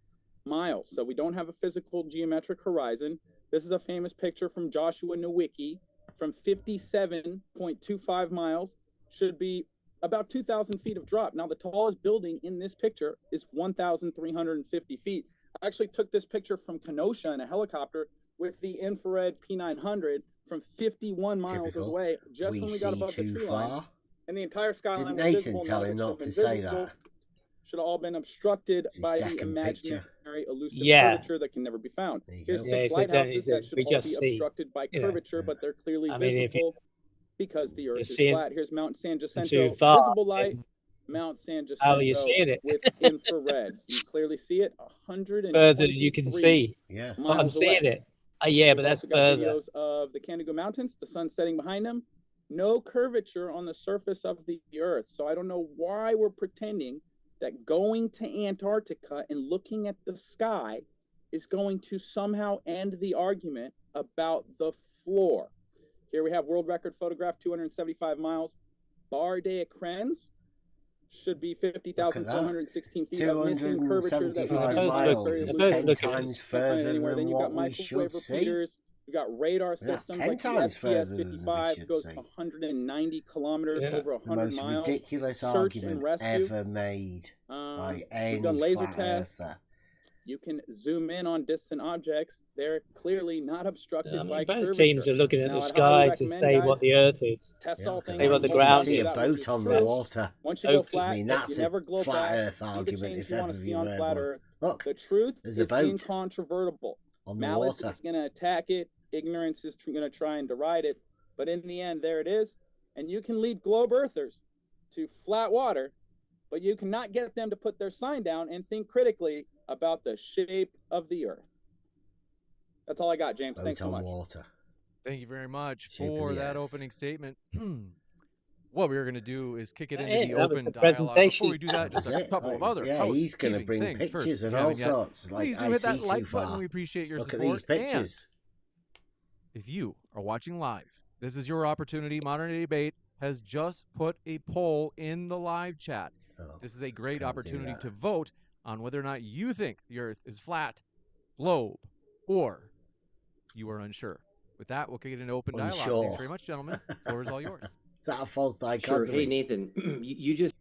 miles. So we don't have a physical geometric horizon. This is a famous picture from Joshua Nowicki. From 57.25 miles should be about 2,000 feet of drop. Now, the tallest building in this picture is 1,350 feet. I actually took this picture from Kenosha in a helicopter with the infrared P900 from 51 miles away, just when we got above the tree line. And the entire skyline was visible. Didn't Nathan tell him not to say that? should have all been obstructed It's the by the second imaginary picture. elusive Yeah. curvature that can never be found. There you Here's go. Yeah, 6 it's like that, lighthouses it's that should we all just be see. obstructed by Yeah. curvature, but they're clearly I mean, if you visible because the Earth you is see it flat. Here's Mount San too Jacinto, far, visible light. then Mount San how are you Jacinto seeing it? with infrared. You clearly see it Further than you can 123 see. Yeah. But I'm miles away. seeing it. Yeah, We've but that's also got further. videos of the Candigo Mountains, the sun setting behind them. No curvature on the surface of the Earth. So I don't know why we're pretending that going to Antarctica and looking at the sky is going to somehow end the argument about the floor. Here we have world record photograph, 275 miles. Bar de Crens should be 50,416 feet up, missing curvature that we 275 can miles very is loosely 10 can't times find further anywhere. Then than you've got what we should microwave see. repeaters. You've got radar That's systems 10 like the times further SPS than we 55 should goes see. to 190 kilometers, Yeah. over The 100 most miles. ridiculous Search and argument rescue. ever made by We've any done laser flat tests. earther. You can zoom in on distant objects. They're clearly not obstructed I mean, by both curvature. teams are looking at Now, the I'd highly sky to recommend, say guys, what the Earth is. test Yeah, all because things. Say what the you can ground see is. a boat on the True. water. Once you go Okay. flat, I mean, you that's never a glow flat back. earth Be the argument change if you want ever to see you've on heard flat one. Earth. Look, The truth there's a is boat incontrovertible. on the Malice water. is going to attack it. Ignorance is going to try and deride it. But in the end, there it is. And you can lead globe earthers to flat water, but you cannot get them to put their sign down and think critically about the shape of the Earth. That's all I got, James. Boat Thanks so on much. water. Thank you very much Shape of for the that Earth. opening statement. What we're going to do is kick it into Yeah, the that was open the dialogue. presentation. Before we do that, just That's a it. couple Like, of other yeah, he's going to housekeeping bring things. First, pictures if and you all haven't yet, sorts. Like, please do I hit see that too like far. button. We appreciate your Look support. at these And pictures. if you are watching live, this is your opportunity. Modern Day Debate has just put a poll in the live chat. Oh, This is a great can't do opportunity that. to vote on whether or not you think the Earth is flat, globe, or you are unsure. With that, we'll kick it into open dialogue. Unsure. Thanks very much, gentlemen. The floor is all yours. Is that a false Sure. dichotomy? Hey, Nathan, you just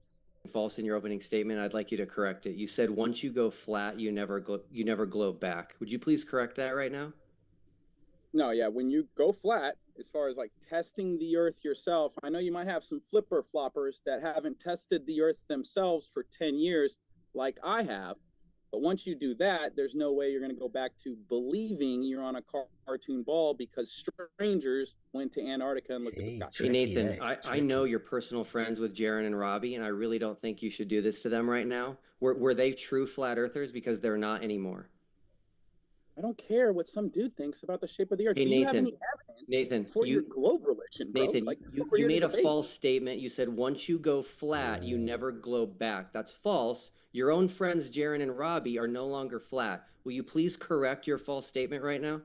false in your opening statement. I'd like you to correct it. You said once you go flat, you never globe back. Would you please correct that right now? No, yeah, when you go flat, as far as like testing the Earth yourself, I know you might have some flipper floppers that haven't tested the Earth themselves for 10 years like I have. But once you do that, there's no way you're going to go back to believing you're on a cartoon ball because strangers went to Antarctica and looked at the sky. Hey, Nathan, I know you're personal friends with Jaron and Robbie, and I really don't think you should do this to them right now. Were they true flat earthers? Because they're not anymore. I don't care what some dude thinks about the shape of the Earth. Hey, Do you have Nathan, any evidence Nathan, for your globe religion, bro? Nathan, Like, you made a false statement. You said once you go flat, you never globe back. That's false. Your own friends, Jaron and Robbie, are no longer flat. Will you please correct your false statement right now?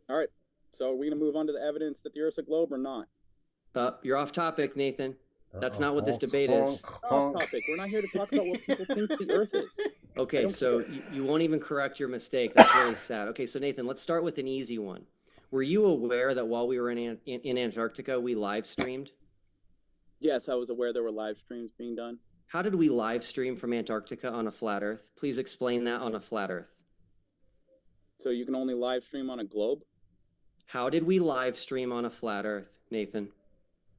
All right. So are we going to move on to the evidence that the Earth's a globe or not? You're off topic, Nathan. That's not what this debate is. Off topic. We're not here to talk about what people think the Earth is. Okay, so you won't even correct your mistake. That's really sad. Okay, so Nathan, let's start with an easy one. Were you aware that while we were in Antarctica, we live streamed? Yes, I was aware there were live streams being done. How did we live stream from Antarctica on a flat Earth? Please explain that on a flat Earth. So you can only live stream on a globe? How did we live stream on a flat Earth, Nathan?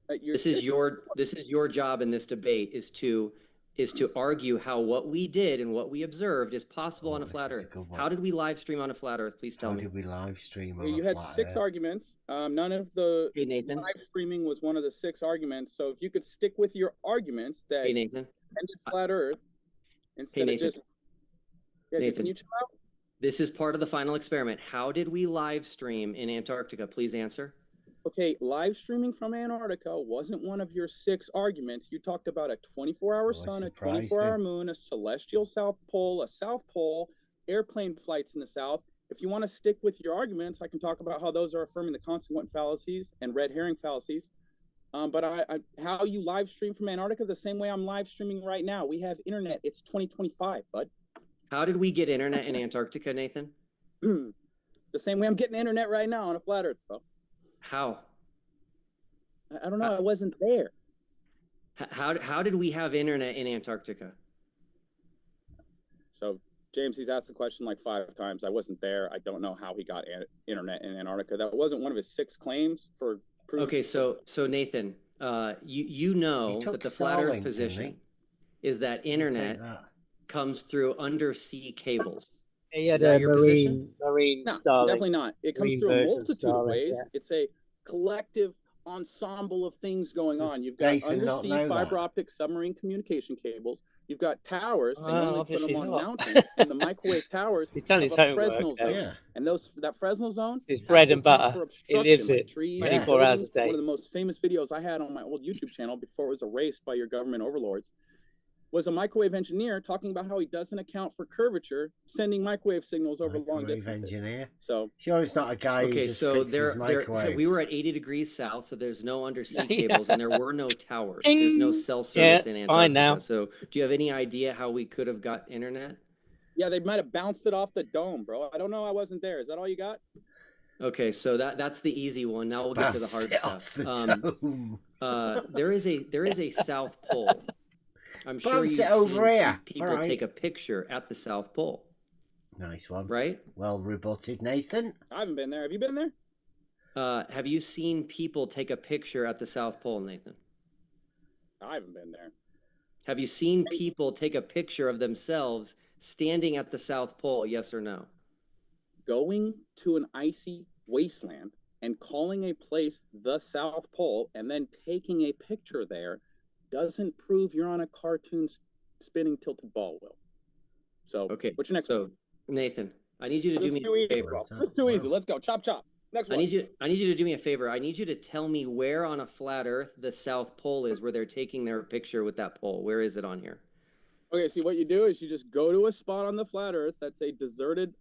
This is your job in this debate is to argue how what we did and what we observed is possible on a flat Earth. How did we live stream on a flat Earth? Please tell me. How did we live stream on You had 6 arguments. None of the live streaming was one of the 6 arguments. So if you could stick with your arguments that ended flat Earth instead of just Nathan, can you chill out? This is part of the final experiment. How did we live stream in Antarctica? Please answer. Okay, live streaming from Antarctica wasn't one of your 6 arguments. You talked about a 24-hour sun, a 24-hour moon, a celestial south pole, airplane flights in the south. If you want to stick with your arguments, I can talk about how those are affirming the consequent fallacies and red herring fallacies. But how you live stream from Antarctica, the same way I'm live streaming right now. We have internet. It's 2025, bud. How did we get internet in Antarctica, Nathan? The same way I'm getting internet right now on a flat Earth, bro. How? I don't know. I wasn't there. How did we have internet in Antarctica? So James, he's asked the question like 5 times. I wasn't there. I don't know how he got internet in Antarctica. That wasn't one of his 6 claims for proof. Okay, so Nathan, you know that the flat Earth position. is that internet comes through undersea cables. He had Is that a your position? marine No, Starlink. definitely not. It comes Marine through a version of multitude of Starlink, ways. yeah. It's a collective ensemble of things going Does on. You've got Nathan not undersea know fiber that? optic submarine communication cables. You've got towers. They normally put obviously them on not. mountains, and the microwave towers He's done have his a homework, Fresnel though. zone. Yeah. And that Fresnel zone His has bread to and account butter. for He obstruction, lives like it trees, 24 hours a buildings. day. One of the most famous videos I had on my old YouTube channel before it was erased by your government overlords was a microwave engineer talking about how he doesn't account for curvature, sending microwave signals over long distances. Engineer. So sure, it's not a guy who just fixes microwaves. We were at 80 degrees south, so there's no undersea Yeah. cables, and there were no towers. There's no cell service in it's Antarctica. fine now. So, do you have any idea how we could have got internet? yeah, they might have bounced it off the dome, bro. I don't know. I wasn't there. Is that all you got? Okay, so that's the easy one. Now we'll get to the hard stuff. There is a South Pole. I'm sure you've seen people take a picture at the South Pole. Nice one. Right? Well rebutted, Nathan. I haven't been there. Have you been there? Have you seen people take a picture at the South Pole, Nathan? I haven't been there. Have you seen people take a picture of themselves standing at the South Pole, yes or no? Going to an icy wasteland and calling a place the South Pole and then taking a picture there doesn't prove you're on a cartoon spinning tilted ball wheel. So, okay, what's your next one? Nathan, I need you to do me a favor. That's too easy. Let's go. Chop, chop. Next one. I need you to do me a favor. I need you to tell me where on a flat Earth the South Pole is, where they're taking their picture with that pole. Where is it on here? Okay, see, what you do is you just go to a spot on the flat Earth that's a deserted,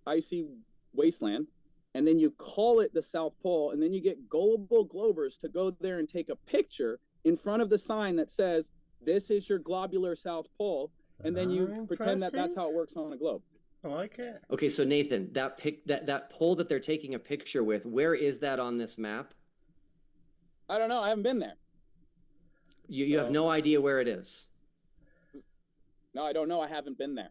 icy wasteland, and then you call it the South Pole, and then you get gullible globers to go there and take a picture in front of the sign that says, "This is your globular South Pole," and then you pretend that that's how it works on a globe. I like it. Okay, so Nathan, that pole that they're taking a picture with, where is that on this map? I don't know. I haven't been there. You have no idea where it is? No, I don't know. I haven't been there.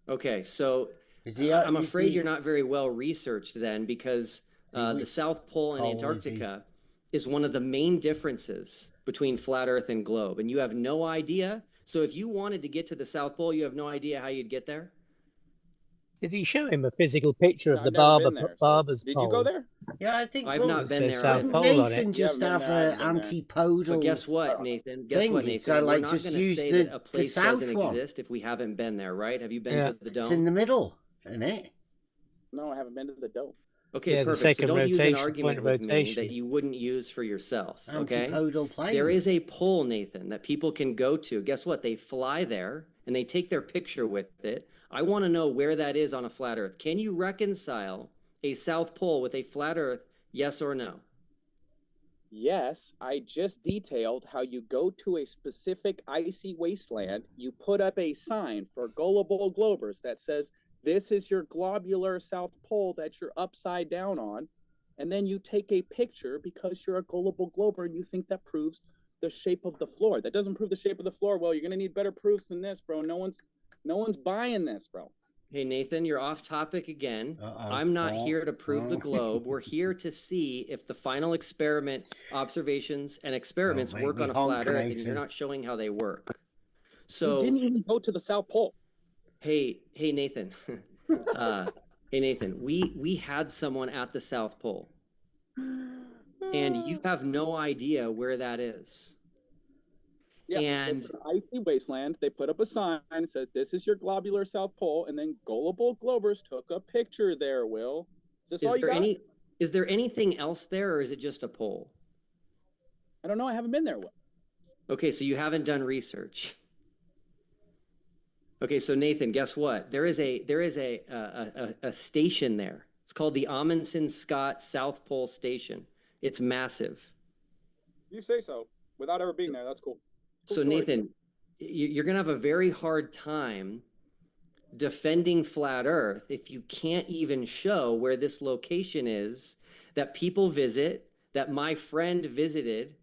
Okay, so I'm afraid you're not very well researched then, because the South Pole and Antarctica is one of the main differences between flat Earth and globe, and you have no idea. So if you wanted to get to the South Pole, you have no idea how you'd get there? Did he show him a physical picture of the barber's pole? Did you go there? Yeah, I think I've not been there. Didn't Nathan just have an antipodal? But guess what, Nathan? So, like, we're not just going to use say that a place doesn't exist if we haven't been there, right? Have you been to the dome? It's in the middle, isn't it? No, I haven't been to the dome. Okay, perfect. So don't use an argument with me that you wouldn't use for yourself. Okay. Antipodal planes. There is a pole, Nathan, that people can go to. Guess what? They fly there and they take their picture with it. I want to know where that is on a flat Earth. Can you reconcile a South Pole with a flat Earth? Yes or no? Yes, I just detailed how you go to a specific icy wasteland, you put up a sign for gullible globers that says, "This is your globular South Pole that you're upside down on," and then you take a picture because you're a gullible glober and you think that proves the shape of the floor. That doesn't prove the shape of the floor. Well, you're going to need better proofs than this, bro. No one's buying this, bro. Hey, Nathan, you're off topic again. I'm not here to prove the globe. We're here to see if the final experiment observations and experiments work on a flat Earth, and you're not showing how they work. So you didn't even go to the South Pole. Hey, Nathan. Hey, Nathan, we had someone at the South Pole, and you have no idea where that is. Yeah, and it's an icy wasteland. They put up a sign that says, "This is your globular South Pole," and then gullible globers took a picture there, Will. Is this all you got? Is there anything else there, or is it just a pole? I don't know. I haven't been there, Will. Okay, so you haven't done research. Okay, so Nathan, guess what? There is a station there. It's called the Amundsen Scott South Pole Station. It's massive. You say so. Without ever being there, that's cool. So Nathan, you're going to have a very hard time defending flat Earth if you can't even show where this location is that people visit, that my friend visited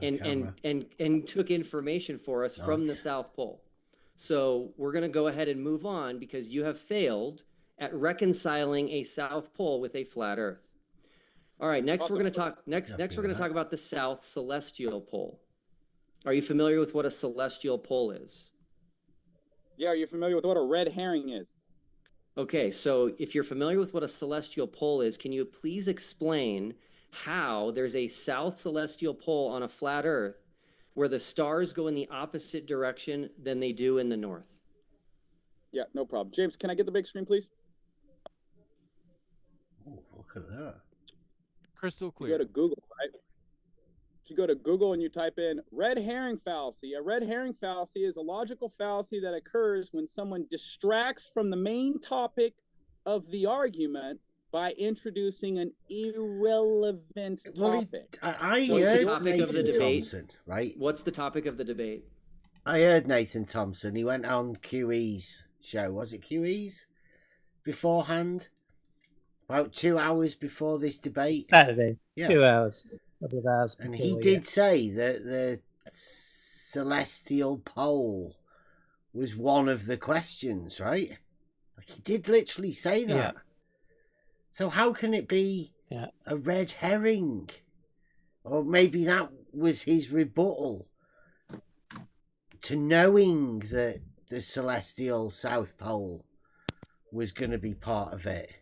and took information for us from the South Pole. So we're going to go ahead and move on because you have failed at reconciling a South Pole with a flat Earth. All right, next we're going to talk about the South Celestial Pole. Are you familiar with what a celestial pole is? Yeah, are you familiar with what a red herring is? Okay, so if you're familiar with what a celestial pole is, can you please explain how there's a south celestial pole on a flat Earth where the stars go in the opposite direction than they do in the north? Yeah, no problem. James, can I get the big screen, please? Oh, look at that. Crystal You clear. go to Google, right? You go to Google and you type in red herring fallacy. A red herring fallacy is a logical fallacy that occurs when someone distracts from the main topic of the argument by introducing an irrelevant topic. I What's the heard topic of the Nathan debate? Thompson, right? What's the topic of the debate? I heard Nathan Thompson. He went on QE's show. Was it QE's beforehand? About 2 hours before this debate. Saturday, Yeah. 2 hours, a couple of hours. And before, he did say that the celestial pole was one of the questions, right? Like, he did literally say that. Yeah. So how can it be a red herring? Or maybe that was his rebuttal to knowing that the celestial South Pole was going to be part of it.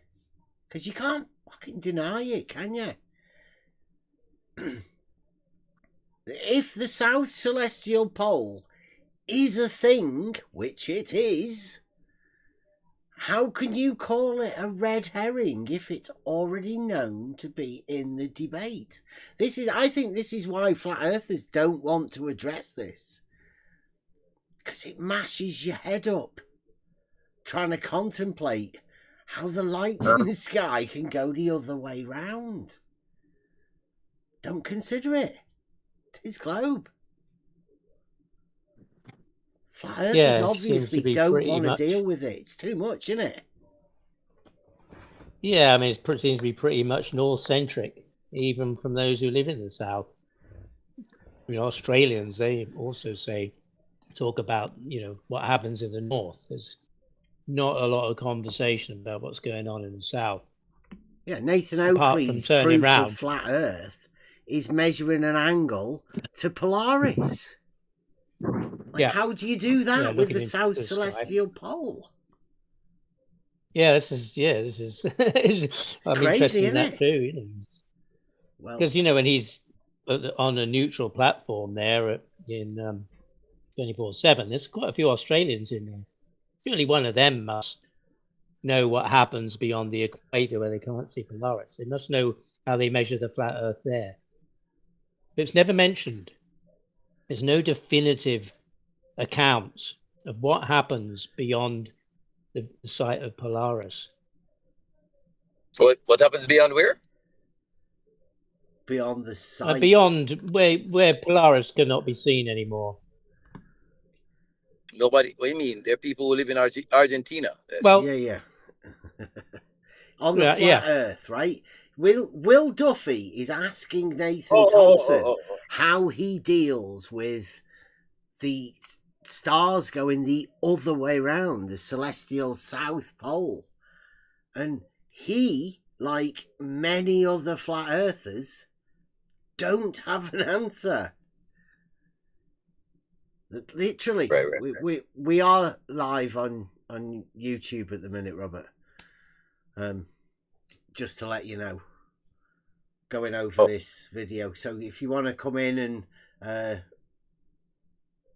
Because you can't fucking deny it, can you? If the South Celestial Pole is a thing, which it is, how can you call it a red herring if it's already known to be in the debate? I think this is why flat earthers don't want to address this. Because it mashes your head up trying to contemplate how the lights in the sky can go the other way round. Don't consider it. It's his globe. Flat earthers obviously don't want to deal with it. It's too much, isn't it? Yeah, I mean, it seems to be pretty much north-centric, even from those who live in the south. I mean, Australians, they also talk about, what happens in the north. There's not a lot of conversation about what's going on in the south. Yeah, Nathan Oakley's proof of flat earth is measuring an angle to Polaris. How do you do that with the South Celestial Pole? Yeah, this is I'm crazy, interested in that it? too. Because when he's on a neutral platform there in 24/7, there's quite a few Australians in there. Surely one of them must know what happens beyond the equator where they can't see Polaris. They must know how they measure the flat Earth there. But it's never mentioned. There's no definitive account of what happens beyond the site of Polaris. What happens beyond where? Beyond the site. Beyond where Polaris cannot be seen anymore. Nobody. What do you mean? There are people who live in Argentina. Well, yeah. On the flat Earth, right? Will Duffy is asking Nathan Thompson how he deals with the stars going the other way round, the celestial South Pole. And he, like many other flat earthers, don't have an answer. Literally, right. We are live on YouTube at the minute, Robert. Just to let you know, going over this video. So if you want to come in and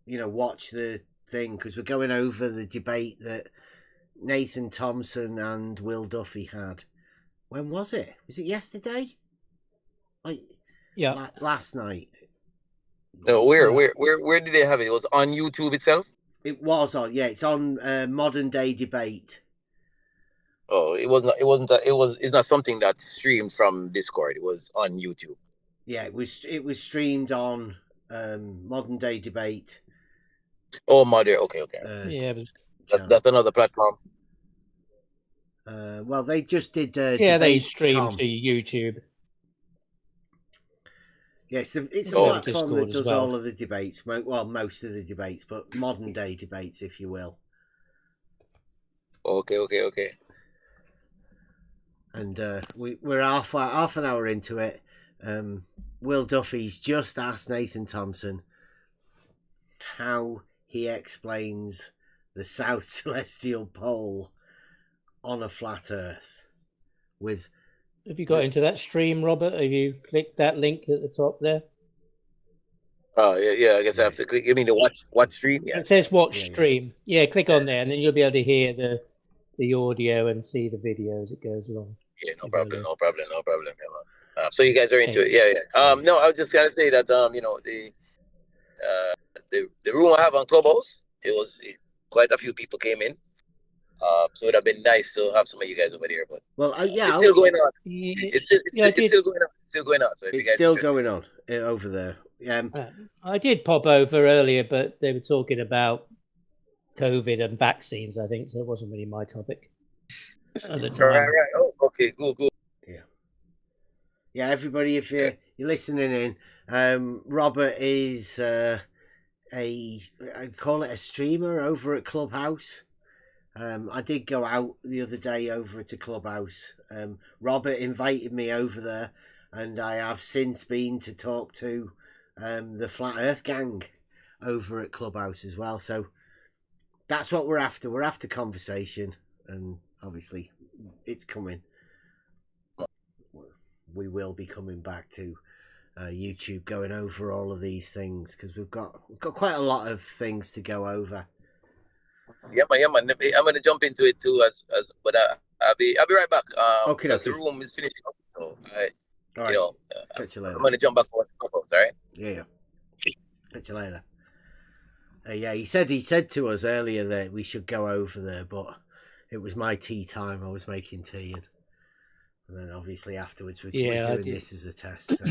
watch the thing, because we're going over the debate that Nathan Thompson and Will Duffy had. When was it? Was it yesterday? Last night. No, where did they have it? It was on YouTube itself? It was on, it's on Modern Day Debate. Oh, it's not something that's streamed from Discord. It was on YouTube. Yeah, it was streamed on Modern Day Debate. Oh, Modern. Okay. That's another platform. Well, they just did. They stream to YouTube. Yeah, it's the platform that does all of the debates. Well, most of the debates, but modern day debates, if you will. Okay. And we're half an hour into it. Will Duffy's just asked Nathan Thompson, how he explains the South Celestial Pole on a flat Earth. Have you got into that stream, Robert? Have you clicked that link at the top there? Oh yeah. I guess I have to click. You mean the watch stream? Yeah. It says watch stream. Yeah, click on there, and then you'll be able to hear the audio and see the video as it goes along. Yeah, no problem. So you guys are into it. Yeah. No, I was just gonna say that you know, the room I have on Clubhouse, quite a few people came in. So it'd have been nice to have some of you guys over there, but it's still going on. It's still going on. So it's still going on over there. I did pop over earlier, but they were talking about COVID and vaccines, I think, so it wasn't really my topic at the time. Right. Oh, okay, cool. Yeah, everybody, if you're listening in, Robert is I call it a streamer over at Clubhouse. I did go out the other day over to Clubhouse. Robert invited me over there, and I have since been to talk to the Flat Earth gang over at Clubhouse as well. So that's what we're after. We're after conversation, and obviously it's coming. We will be coming back to YouTube, going over all of these things, because we've got quite a lot of things to go over. Yeah, man. I'm gonna jump into it too, but I'll be right back. Okay. The room is finishing up, so all right. Catch you later. I'm gonna jump back for all right? Yeah. Catch you later. Yeah, he said to us earlier that we should go over there, but it was my tea time. I was making tea, and then obviously afterwards we're doing this as a test. So.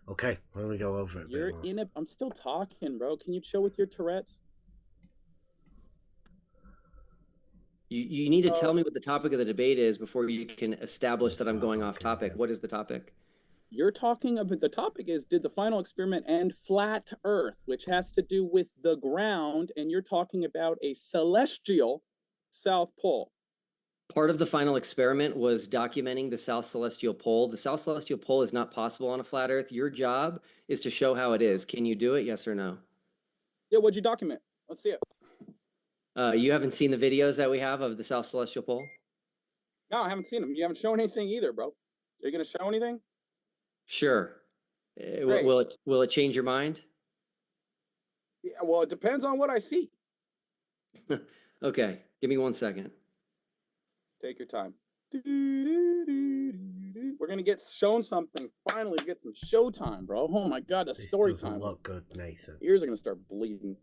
Okay, why don't we go over it? You're in it. I'm still talking, bro. Can you chill with your Tourette's? You need to tell me what the topic of the debate is before you can establish that I'm going off topic. What is the topic? You're talking about, the topic is, did the final experiment end flat Earth, which has to do with the ground, and you're talking about a celestial South Pole. Part of the final experiment was documenting the South Celestial Pole. The South Celestial Pole is not possible on a flat Earth. Your job is to show how it is. Can you do it? Yes or no? Yeah, what'd you document? Let's see it. You haven't seen the videos that we have of the South Celestial Pole? No, I haven't seen them. You haven't shown anything either, bro. Are you going to show anything? Sure. Will it change your mind? Yeah, well, it depends on what I see. Okay, give me 1 second. Take your time. We're going to get shown something. Finally get some showtime, bro. Oh my God, the story time. This doesn't look good, Nathan. Ears are going to start bleeding.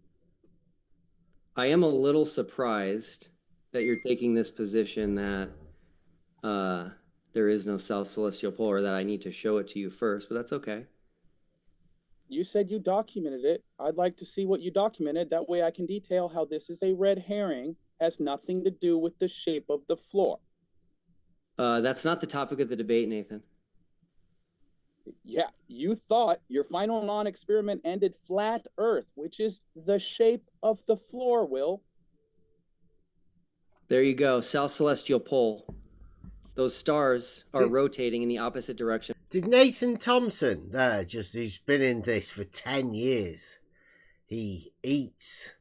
I am a little surprised that you're taking this position that there is no South Celestial Pole, or that I need to show it to you first, but that's okay. You said you documented it. I'd like to see what you documented. That way I can detail how this is a red herring, has nothing to do with the shape of the floor. That's not the topic of the debate, Nathan. Yeah, you thought your final non-experiment ended flat Earth, which is the shape of the floor, Will. There you go, South Celestial Pole. Those stars are rotating in the opposite direction. Did Nathan Thompson, who's been in this for 10 years, he eats,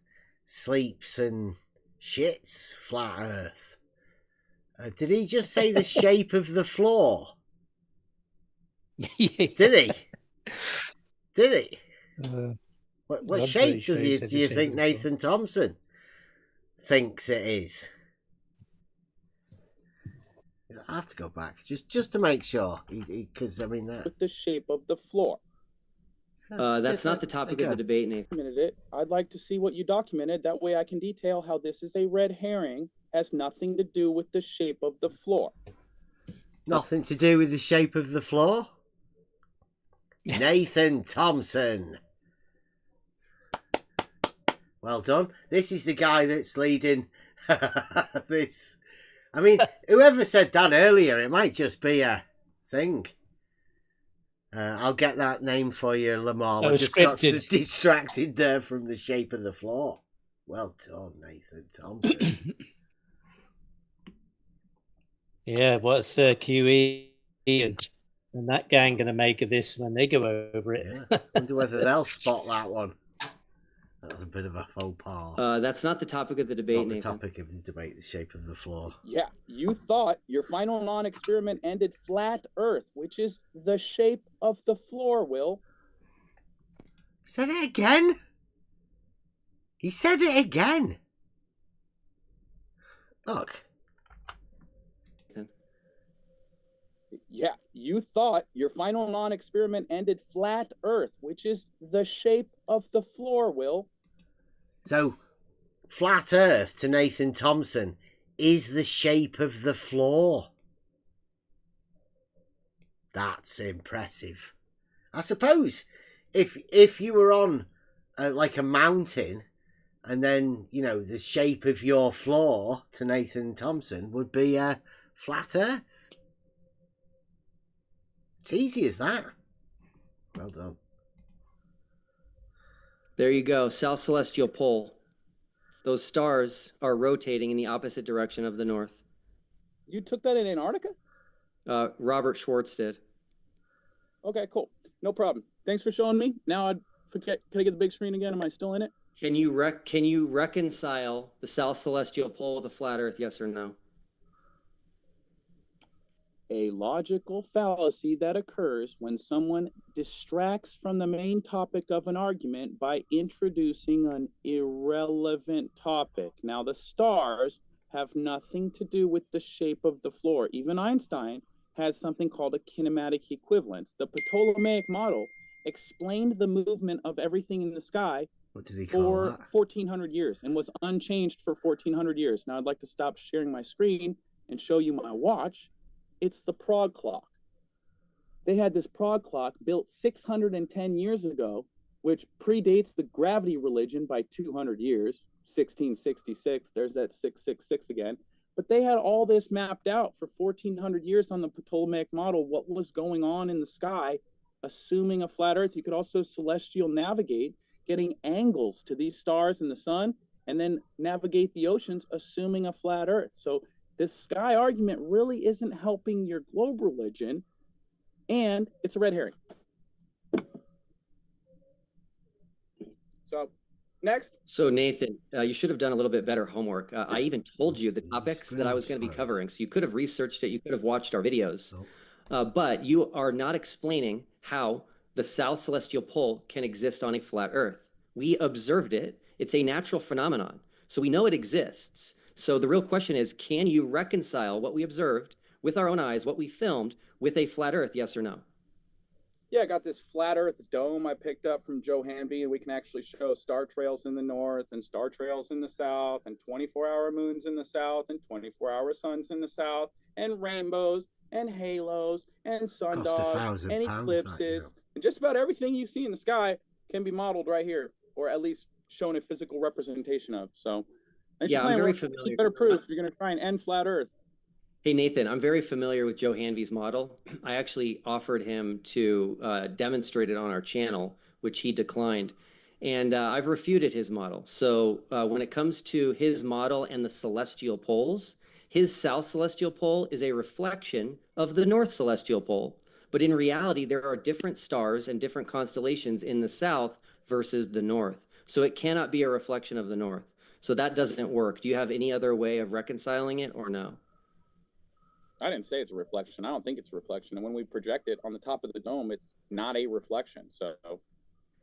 sleeps and shits flat Earth. Did he just say the shape of the floor? Did he? Did he? What shape do you think Nathan Thompson thinks it is? I have to go back just to make sure, because I mean that. With the shape of the floor. That's not the topic of the debate, Nathan. I'd like to see what you documented. That way I can detail how this is a red herring, has nothing to do with the shape of the floor. Nothing to do with the shape of the floor? Nathan Thompson. Well done. This is the guy that's leading this. I mean, whoever said that earlier, it might just be a thing. I'll get that name for you, Lamar. I just got distracted there from the shape of the floor. Well done, Nathan Thompson. Yeah, what's QE? And that gang going to make of this when they go over it. Yeah. Wonder whether they'll spot that one. That was a bit of a faux pas. That's not the topic of the debate, Not the Nathan. topic of the debate, the shape of the floor. Yeah, you thought your final non-experiment ended flat Earth, which is the shape of the floor, Will. Said it again? He said it again. Look. Yeah, you thought your final non-experiment ended flat Earth, which is the shape of the floor, Will. So, flat Earth to Nathan Thompson is the shape of the floor. That's impressive. I suppose if you were on like a mountain, and then, you know, the shape of your floor to Nathan Thompson would be a flat Earth. It's easy as that. Well done. There you go. South Celestial Pole. Those stars are rotating in the opposite direction of the north. You took that in Antarctica? Robert Schwartz did. Okay, cool. No problem. Thanks for showing me. Now I forget. Can I get the big screen again? Am I still in it? Can you reconcile the South Celestial Pole with a flat Earth? Yes or no? A logical fallacy that occurs when someone distracts from the main topic of an argument by introducing an irrelevant topic. Now, the stars have nothing to do with the shape of the floor. Even Einstein has something called a kinematic equivalence. The Ptolemaic model explained the movement of everything in the sky for 1,400 years and was unchanged for 1,400 years. Now, I'd like to stop sharing my screen and show you my watch. It's the Prague clock. They had this Prague clock built 610 years ago, which predates the gravity religion by 200 years, 1666. There's that 666 again. But they had all this mapped out for 1,400 years on the Ptolemaic model, what was going on in the sky, assuming a flat Earth. You could also celestial navigate, getting angles to these stars and the sun, and then navigate the oceans, assuming a flat Earth. So this sky argument really isn't helping your globe religion, and it's a red herring. So, next. So, Nathan, you should have done a little bit better homework. I even told you the topics that I was going to be covering, so you could have researched it. You could have watched our videos. But you are not explaining how the South Celestial Pole can exist on a flat Earth. We observed it. It's a natural phenomenon, so we know it exists. So the real question is, can you reconcile what we observed with our own eyes, what we filmed, with a flat Earth, yes or no? Yeah, I got this flat Earth dome I picked up from Joe Hanby, and we can actually show star trails in the north and star trails in the south and 24-hour moons in the south and 24-hour suns in the south and rainbows and halos and sundogs and eclipses. And just about everything you see in the sky can be modeled right here, or at least shown a physical representation of. So yeah, I'm very familiar. Better proof you're going to try and end flat Earth. Hey, Nathan, I'm very familiar with Joe Hanvy's model. I actually offered him to demonstrate it on our channel, which he declined. And I've refuted his model. So when it comes to his model and the celestial poles, his south celestial pole is a reflection of the north celestial pole. But in reality, there are different stars and different constellations in the south versus the north. So it cannot be a reflection of the north. So that doesn't work. Do you have any other way of reconciling it or no? I didn't say it's a reflection. I don't think it's a reflection. And when we project it on the top of the dome, it's not a reflection.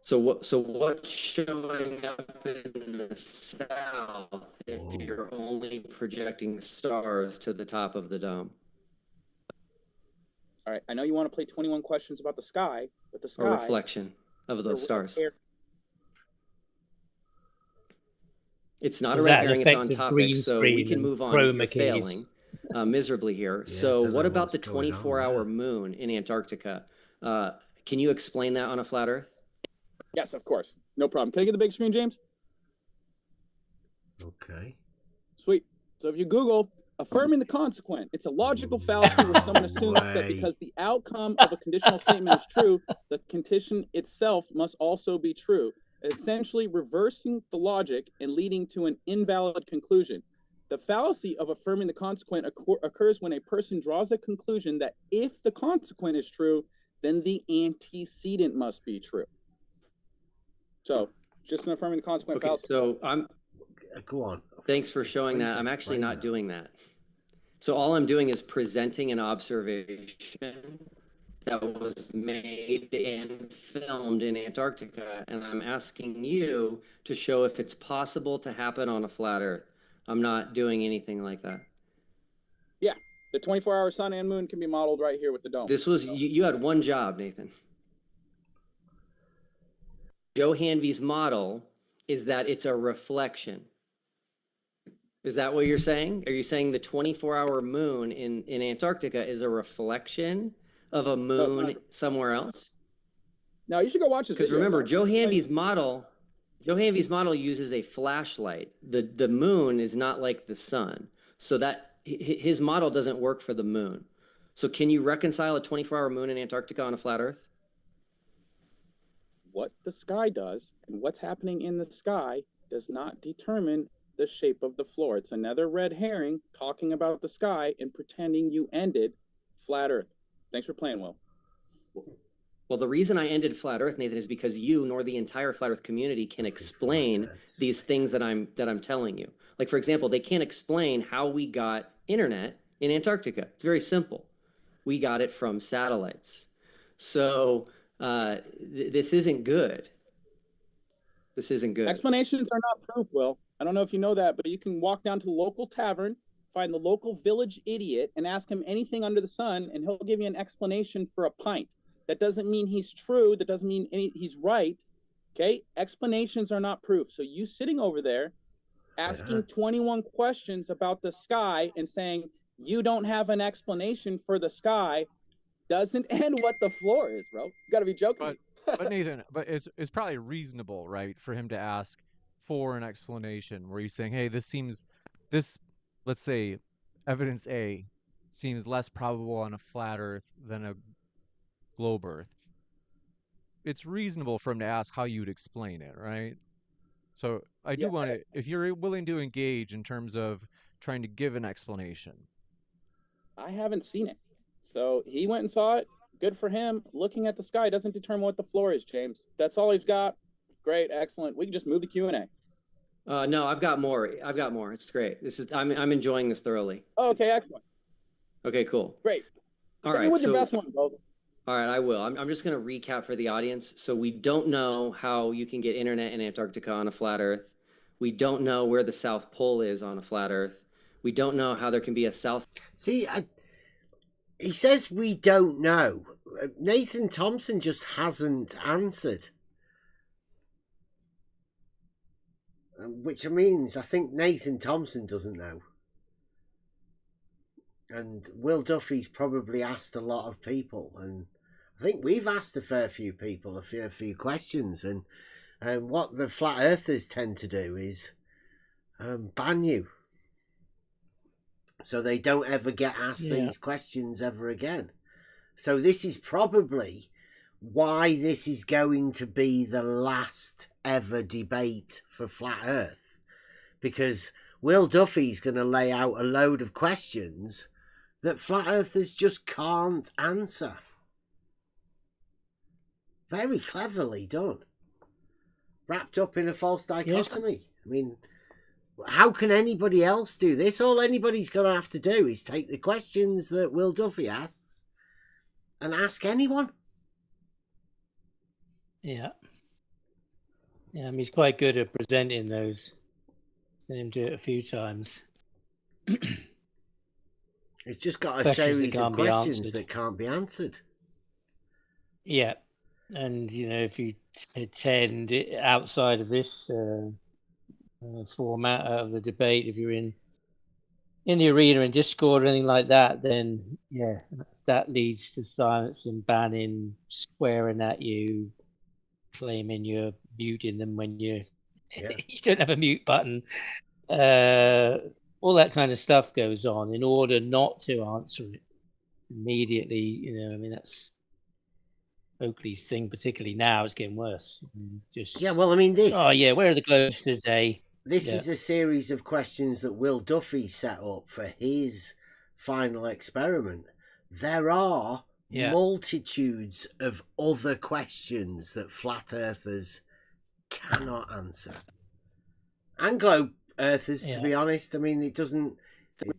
So what's showing up in the south if you're only projecting stars to the top of the dome? All right. I know you want to play 21 questions about the sky, but the sky... A reflection of those stars. It's not a red herring, it's on topic, so we can move on if you're failing miserably here. Yeah, so what about the 24-hour moon in Antarctica? Can you explain that on a flat Earth? Yes, of course. No problem. Can I get the big screen, James? Okay. Sweet. So if you Google affirming the consequent, it's a logical fallacy where someone assumes that because the outcome of a conditional statement is true, the condition itself must also be true, essentially reversing the logic and leading to an invalid conclusion. The fallacy of affirming the consequent occurs when a person draws a conclusion that if the consequent is true, then the antecedent must be true. So just an affirming the consequent fallacy. So go on. Thanks for showing that. I'm actually not doing that. So all I'm doing is presenting an observation that was made and filmed in Antarctica, and I'm asking you to show if it's possible to happen on a flat Earth. I'm not doing anything like that. Yeah, the 24-hour sun and moon can be modeled right here with the dome. This was, you had one job, Nathan. Joe Hanvey's model is that it's a reflection. Is that what you're saying? Are you saying the 24-hour moon in Antarctica is a reflection of a moon somewhere else? No, you should go watch this. Because remember, Joe Hanvey's model uses a flashlight. The moon is not like the sun. So that his model doesn't work for the moon. So can you reconcile a 24-hour moon in Antarctica on a flat Earth? What the sky does and what's happening in the sky does not determine the shape of the floor. It's another red herring talking about the sky and pretending you ended flat Earth. Thanks for playing, Will. Well, the reason I ended flat Earth, Nathan, is because you nor the entire flat Earth community can explain these things that I'm telling you. Like, for example, they can't explain how we got internet in Antarctica. It's very simple. We got it from satellites. So this isn't good. This isn't good. Explanations are not proof, Will. I don't know if you know that, but you can walk down to the local tavern, find the local village idiot, and ask him anything under the sun, and he'll give you an explanation for a pint. That doesn't mean he's true. That doesn't mean he's right. Okay? Explanations are not proof. So you sitting over there asking 21 questions about the sky and saying you don't have an explanation for the sky doesn't end what the floor is, bro. You got to be joking. But Nathan, it's probably reasonable, right, for him to ask for an explanation where he's saying, hey, this, let's say, evidence A seems less probable on a flat Earth than a globe Earth. It's reasonable for him to ask how you'd explain it, right? So I do want to, if you're willing to engage in terms of trying to give an explanation. I haven't seen it. So he went and saw it. Good for him. Looking at the sky doesn't determine what the floor is, James. That's all he's got. Great, excellent. We can just move the Q&A. No, I've got more. It's great. I'm enjoying this thoroughly. Okay, excellent. Okay, cool. Great. All right. What's your best one, bro? All right, I will. I'm just going to recap for the audience. So we don't know how you can get internet in Antarctica on a flat Earth. We don't know where the South Pole is on a flat Earth. We don't know how there can be a South. See, he says we don't know. Nathan Thompson just hasn't answered. Which means I think Nathan Thompson doesn't know. And Will Duffy's probably asked a lot of people. And I think we've asked a fair few people a few questions. And what the flat earthers tend to do is ban you. So they don't ever get asked these questions ever again. So this is probably why this is going to be the last ever debate for Flat Earth. Because Will Duffy's going to lay out a load of questions that Flat Earthers just can't answer. Very cleverly done. Wrapped up in a false dichotomy. I mean, how can anybody else do this? All anybody's going to have to do is take the questions that Will Duffy asks and ask anyone. Yeah. Yeah, I mean, he's quite good at presenting those. Seen him do it a few times. It's just got a series of questions that can't be answered. Yeah. And, you know, if you attend outside of this format of the debate, if you're in the arena in Discord or anything like that, then, yeah, that leads to silencing, banning, swearing at you, claiming you're muting them when you don't have a mute button. All that kind of stuff goes on in order not to answer it immediately. You know, I mean, that's Oakley's thing, particularly now, is getting worse. Just well, I mean, this. Oh yeah, where are the globes today? this is a series of questions that Will Duffy set up for his final experiment. There are multitudes of other questions that flat earthers cannot answer. And globe earthers, to be honest. I mean,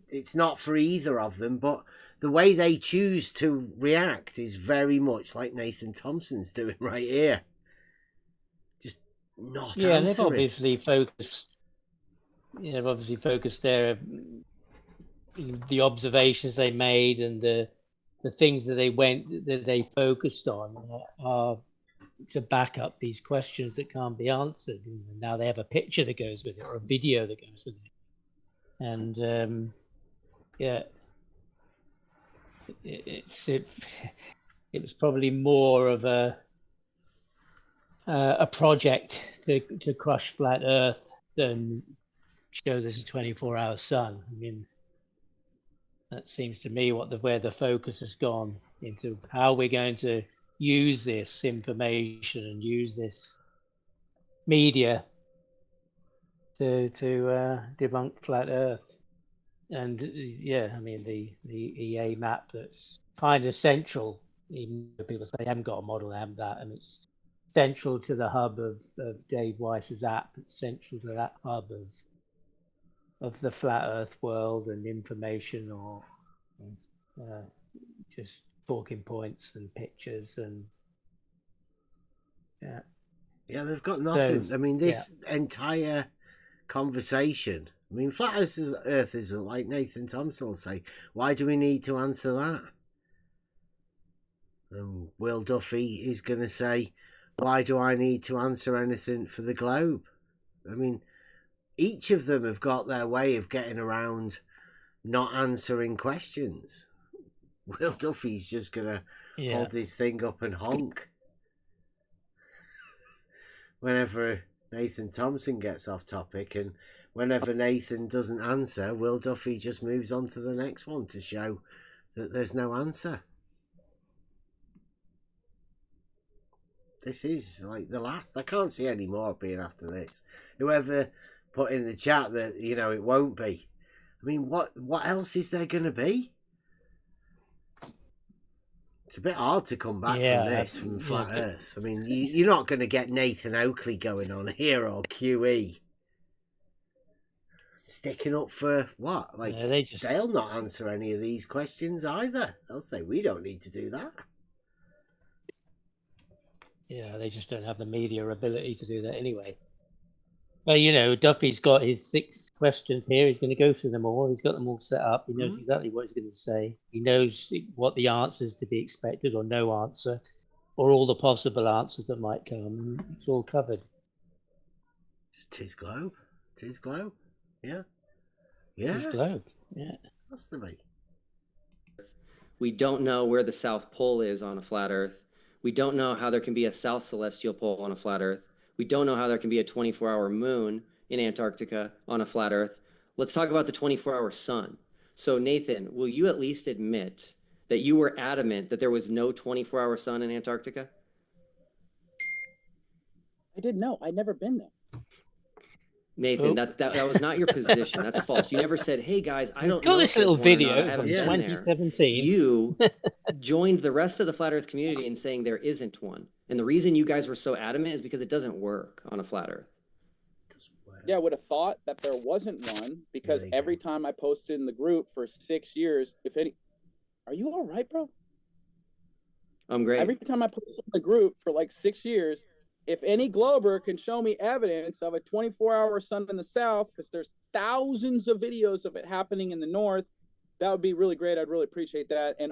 it's not for either of them, but the way they choose to react is very much like Nathan Thompson's doing right here. Just not answering. And they've obviously focused their the observations they made and the things that they focused on are to back up these questions that can't be answered. And now they have a picture that goes with it or a video that goes with it. And it was probably more of a project to crush flat Earth than show there's a 24-hour sun. I mean, that seems to me where the focus has gone into how we're going to use this information and use this media to debunk flat Earth. And I mean the EA map that's kind of central. Even though people say they haven't got a model, they haven't that, and it's central to the hub of Dave Weiss's app. It's central to that hub of the flat Earth world and information, or just talking points and pictures and they've got nothing. So, I mean, this entire conversation. I mean, flat Earth isn't like Nathan Thompson will say. Why do we need to answer that? And Will Duffy is going to say, why do I need to answer anything for the globe? I mean, each of them have got their way of getting around not answering questions. Will Duffy's just going to hold his thing up and honk whenever Nathan Thompson gets off topic, and whenever Nathan doesn't answer, Will Duffy just moves on to the next one to show that there's no answer. This is like the last. I can't see any more being after this. Whoever put in the chat that, it won't be. I mean, what else is there going to be? It's a bit hard to come back from this, from Flat Earth. I mean, you're not going to get Nathan Oakley going on here or QE. Sticking up for what? Like, they'll not answer any of these questions either. They'll say, we don't need to do that. Yeah, they just don't have the media ability to do that anyway. Well, Duffy's got his 6 questions here. He's going to go through them all. He's got them all set up. He knows exactly what he's going to say. He knows what the answers to be expected or no answer, or all the possible answers that might come. It's all covered. Tis globe. Tis globe. Yeah. Tis globe. Yeah. What's the be? We don't know where the South Pole is on a flat Earth. We don't know how there can be a South Celestial Pole on a flat Earth. We don't know how there can be a 24-hour moon in Antarctica on a flat Earth. Let's talk about the 24-hour sun. So, Nathan, will you at least admit that you were adamant that there was no 24-hour sun in Antarctica? I didn't know. I'd never been there. Nathan, that was not your position. That's false. You never said, "Hey guys, I don't know." Got this little video from 2017. You joined the rest of the flat Earth community in saying there isn't one, and the reason you guys were so adamant is because it doesn't work on a flat Earth. Yeah, I would have thought that there wasn't one, because every time I posted in the group for 6 years, are you all right, bro? I'm great. Every time I posted in the group for like 6 years, if any glober can show me evidence of a 24-hour sun in the south, because there's thousands of videos of it happening in the north, that would be really great. I'd really appreciate that. And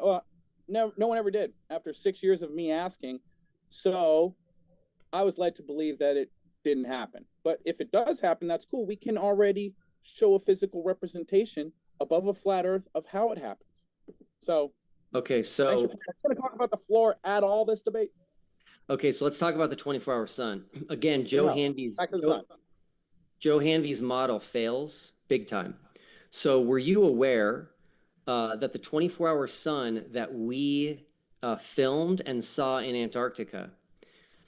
no one ever did after 6 years of me asking. So I was led to believe that it didn't happen. But if it does happen, that's cool. We can already show a physical representation above a flat Earth of how it happens. So okay, so I'm going to talk about the floor at all this debate. Okay, so let's talk about the 24-hour sun. Again, Joe Hanvey's model fails big time. So were you aware that the 24-hour sun that we filmed and saw in Antarctica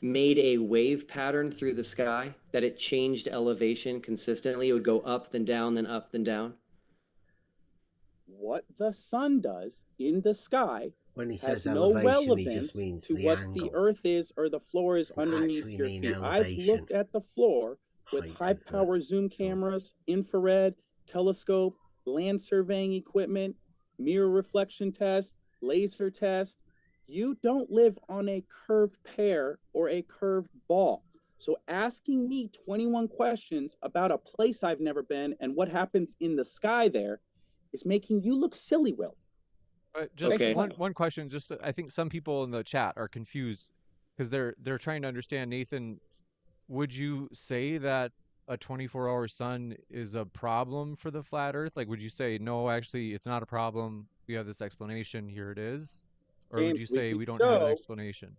made a wave pattern through the sky, that it changed elevation consistently? It would go up, then down, then up, then down? What the sun does in the sky when he has says no elevation, relevance he just means to the what angle. the earth is or the floor is underneath your feet. I've looked at the floor with high power zoom cameras, infrared, telescope, land surveying equipment, mirror reflection test, laser test. You don't live on a curved pear or a curved ball. So asking me 21 questions about a place I've never been and what happens in the sky there is making you look silly, Will. Just one question. Just I think some people in the chat are confused because they're trying to understand. Nathan, would you say that a 24-hour sun is a problem for the flat Earth? Like, would you say no? Actually, it's not a problem. We have this explanation. Here it is. Or James, would you say we don't have an explanation?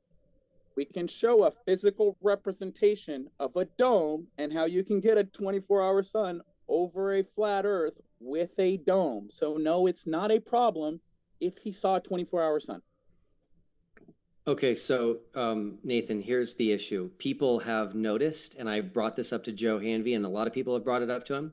We can show a physical representation of a dome and how you can get a 24-hour sun over a flat Earth with a dome. So no, it's not a problem if he saw a 24-hour sun. Okay, so Nathan, here's the issue. People have noticed, and I brought this up to Joe Hanvey, and a lot of people have brought it up to him,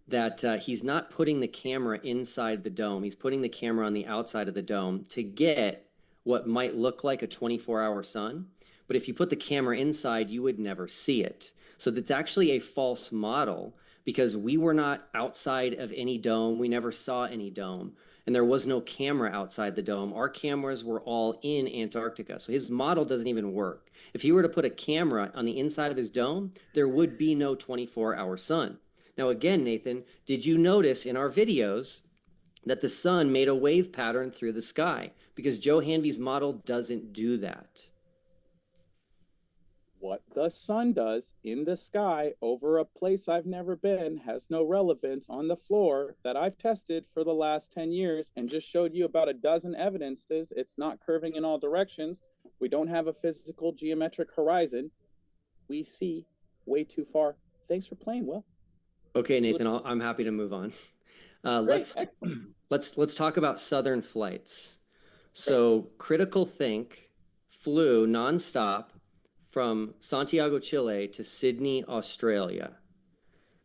that he's not putting the camera inside the dome. He's putting the camera on the outside of the dome to get what might look like a 24-hour sun. But if you put the camera inside, you would never see it. So that's actually a false model because we were not outside of any dome. We never saw any dome. And there was no camera outside the dome. Our cameras were all in Antarctica. So his model doesn't even work. If he were to put a camera on the inside of his dome, there would be no 24-hour sun. Now, again, Nathan, did you notice in our videos that the sun made a wave pattern through the sky? Because Joe Hanvey's model doesn't do that. What the sun does in the sky over a place I've never been has no relevance on the floor that I've tested for the last 10 years and just showed you about a dozen evidences. It's not curving in all directions. We don't have a physical geometric horizon. We see way too far. Thanks for playing, Will. Okay, Nathan, I'm happy to move on. Let's talk about Southern flights. So Critical Think flew nonstop from Santiago, Chile to Sydney, Australia.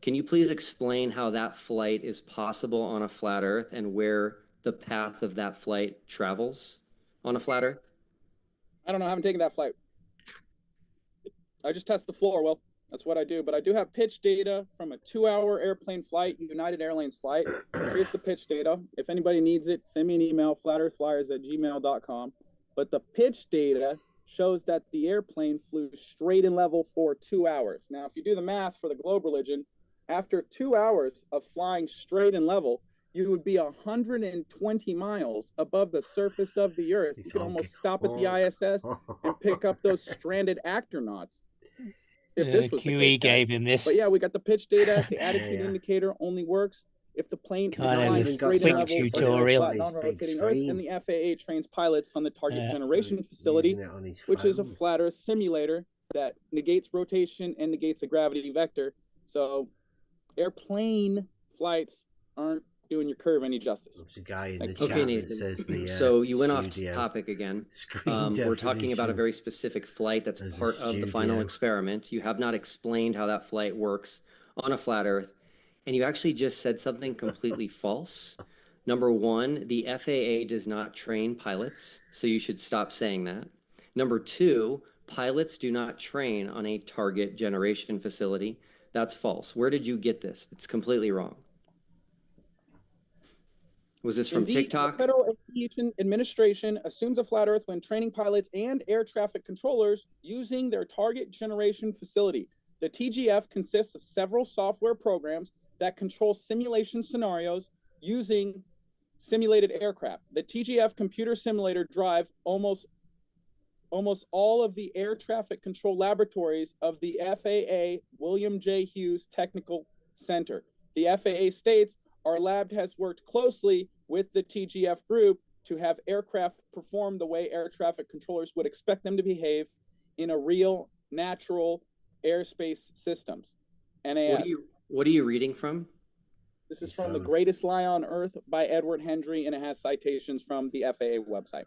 Can you please explain how that flight is possible on a flat Earth and where the path of that flight travels on a flat Earth? I don't know. I haven't taken that flight. I just test the floor. Well, that's what I do. But I do have pitch data from a 2-hour airplane flight, United Airlines flight. Here's the pitch data. If anybody needs it, send me an email, flatearthflyers@gmail.com. But the pitch data shows that the airplane flew straight and level for 2 hours. Now, if you do the math for the globe religion, after 2 hours of flying straight and level, you would be 120 miles above the surface of the Earth. You could almost stop at the ISS and pick up those stranded astronauts. If this was QE gave him this. But yeah, we got the pitch data. The attitude indicator only works if the plane is flying straight and level tutorial. over a flat, non-rotating Earth, and the FAA trains pilots on the target generation facility, which is a flat Earth simulator that negates rotation and negates a gravity vector. So airplane flights aren't doing your curve any justice. There's a guy in the chat that says the so you went off topic again. We're talking about a very specific flight that's part of the final experiment. You have not explained how that flight works on a flat Earth, and you actually just said something completely false. Number one, the FAA does not train pilots, so you should stop saying that. Number two, pilots do not train on a target generation facility. That's false. Where did you get this? It's completely wrong. Was this from TikTok? The Federal Aviation Administration assumes a flat Earth when training pilots and air traffic controllers using their target generation facility. The TGF consists of several software programs that control simulation scenarios using simulated aircraft. The TGF computer simulator drive almost all of the air traffic control laboratories of the FAA William J. Hughes Technical Center. The FAA states, our lab has worked closely with the TGF group to have aircraft perform the way air traffic controllers would expect them to behave in a real, natural airspace systems. NAS. What are you reading from? This is from The Greatest Lie on Earth by Edward Hendry, and it has citations from the FAA website.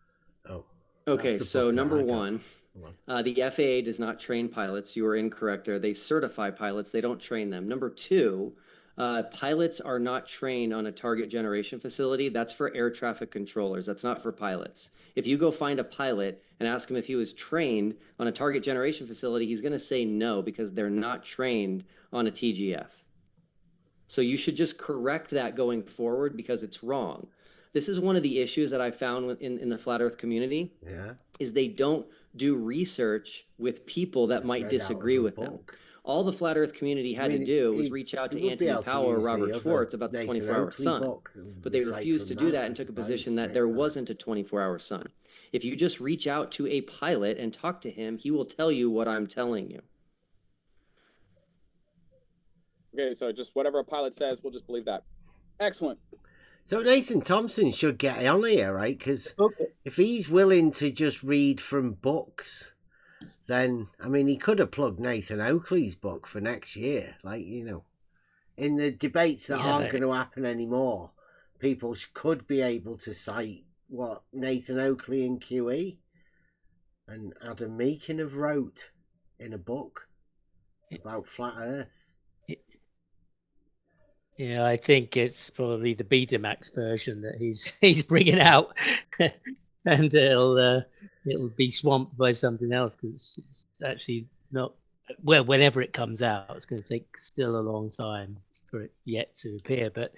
Oh. Okay, so number one, The FAA does not train pilots. You are incorrect there. They certify pilots. They don't train them. Number two, pilots are not trained on a target generation facility. That's for air traffic controllers. That's not for pilots. If you go find a pilot and ask him if he was trained on a target generation facility, he's going to say no, because they're not trained on a TGF. So you should just correct that going forward, because it's wrong. This is one of the issues that I found in the flat earth community, is they don't do research with people that might disagree with them. All the flat earth community had to do was reach out to Anthony Powell or Robert Schwartz about the 24-hour sun, but they refused to do that and took a position that there wasn't a 24-hour sun. If you just reach out to a pilot and talk to him, he will tell you what I'm telling you. Okay, so just whatever a pilot says, we'll just believe that. Excellent. So Nathan Thompson should get on here, right? Because if he's willing to just read from books, then, I mean, he could have plugged Nathan Oakley's book for next year. Like, you know, in the debates that aren't going to happen anymore, people could be able to cite what Nathan Oakley and QE and Adam Meakin have wrote in a book about flat Earth. Yeah, I think it's probably the Betamax version that he's bringing out, and it'll be swamped by something else, because it's actually not. Well, whenever it comes out, it's going to take still a long time for it yet to appear. But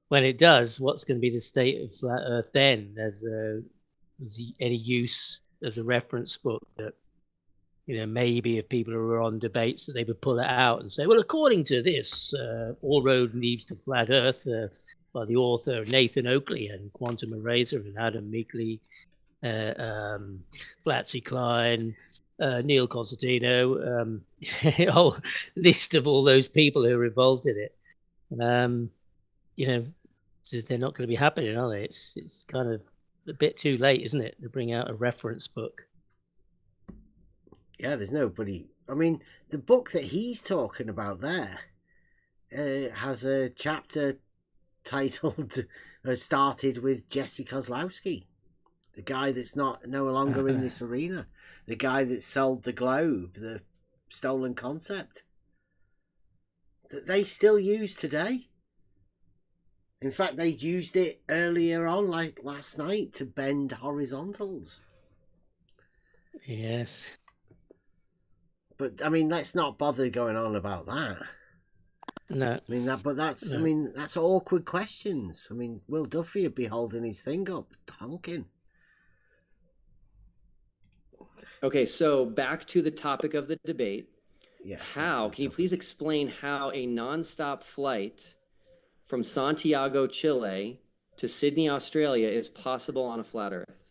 when it does, what's going to be the state of flat Earth then? As any use as a reference book that, you know, maybe if people are on debates that they would pull it out and say, well, according to this, all road leads to flat Earth, by the author Nathan Oakley and Quantum Eraser and Adam Meakley, Flatsy Klein, Neil Constantino, a whole list of all those people who are involved in it. You know, they're not going to be happening, are they? It's kind of a bit too late, isn't it, to bring out a reference book? Yeah, there's nobody. I mean, the book that he's talking about there has a chapter titled started with Jesse Kozlowski, the guy that's no longer in this arena, the guy that sold the globe, the stolen concept that they still use today. In fact, they used it earlier on, like last night, to bend horizontals. Yes. But I mean, let's not bother going on about that. No. I mean that's no. I mean, that's awkward questions. I mean, Will Duffy would be holding his thing up, honking. Okay, so back to the topic of the debate. Yeah. Can you please explain how a nonstop flight from Santiago, Chile to Sydney, Australia is possible on a flat Earth?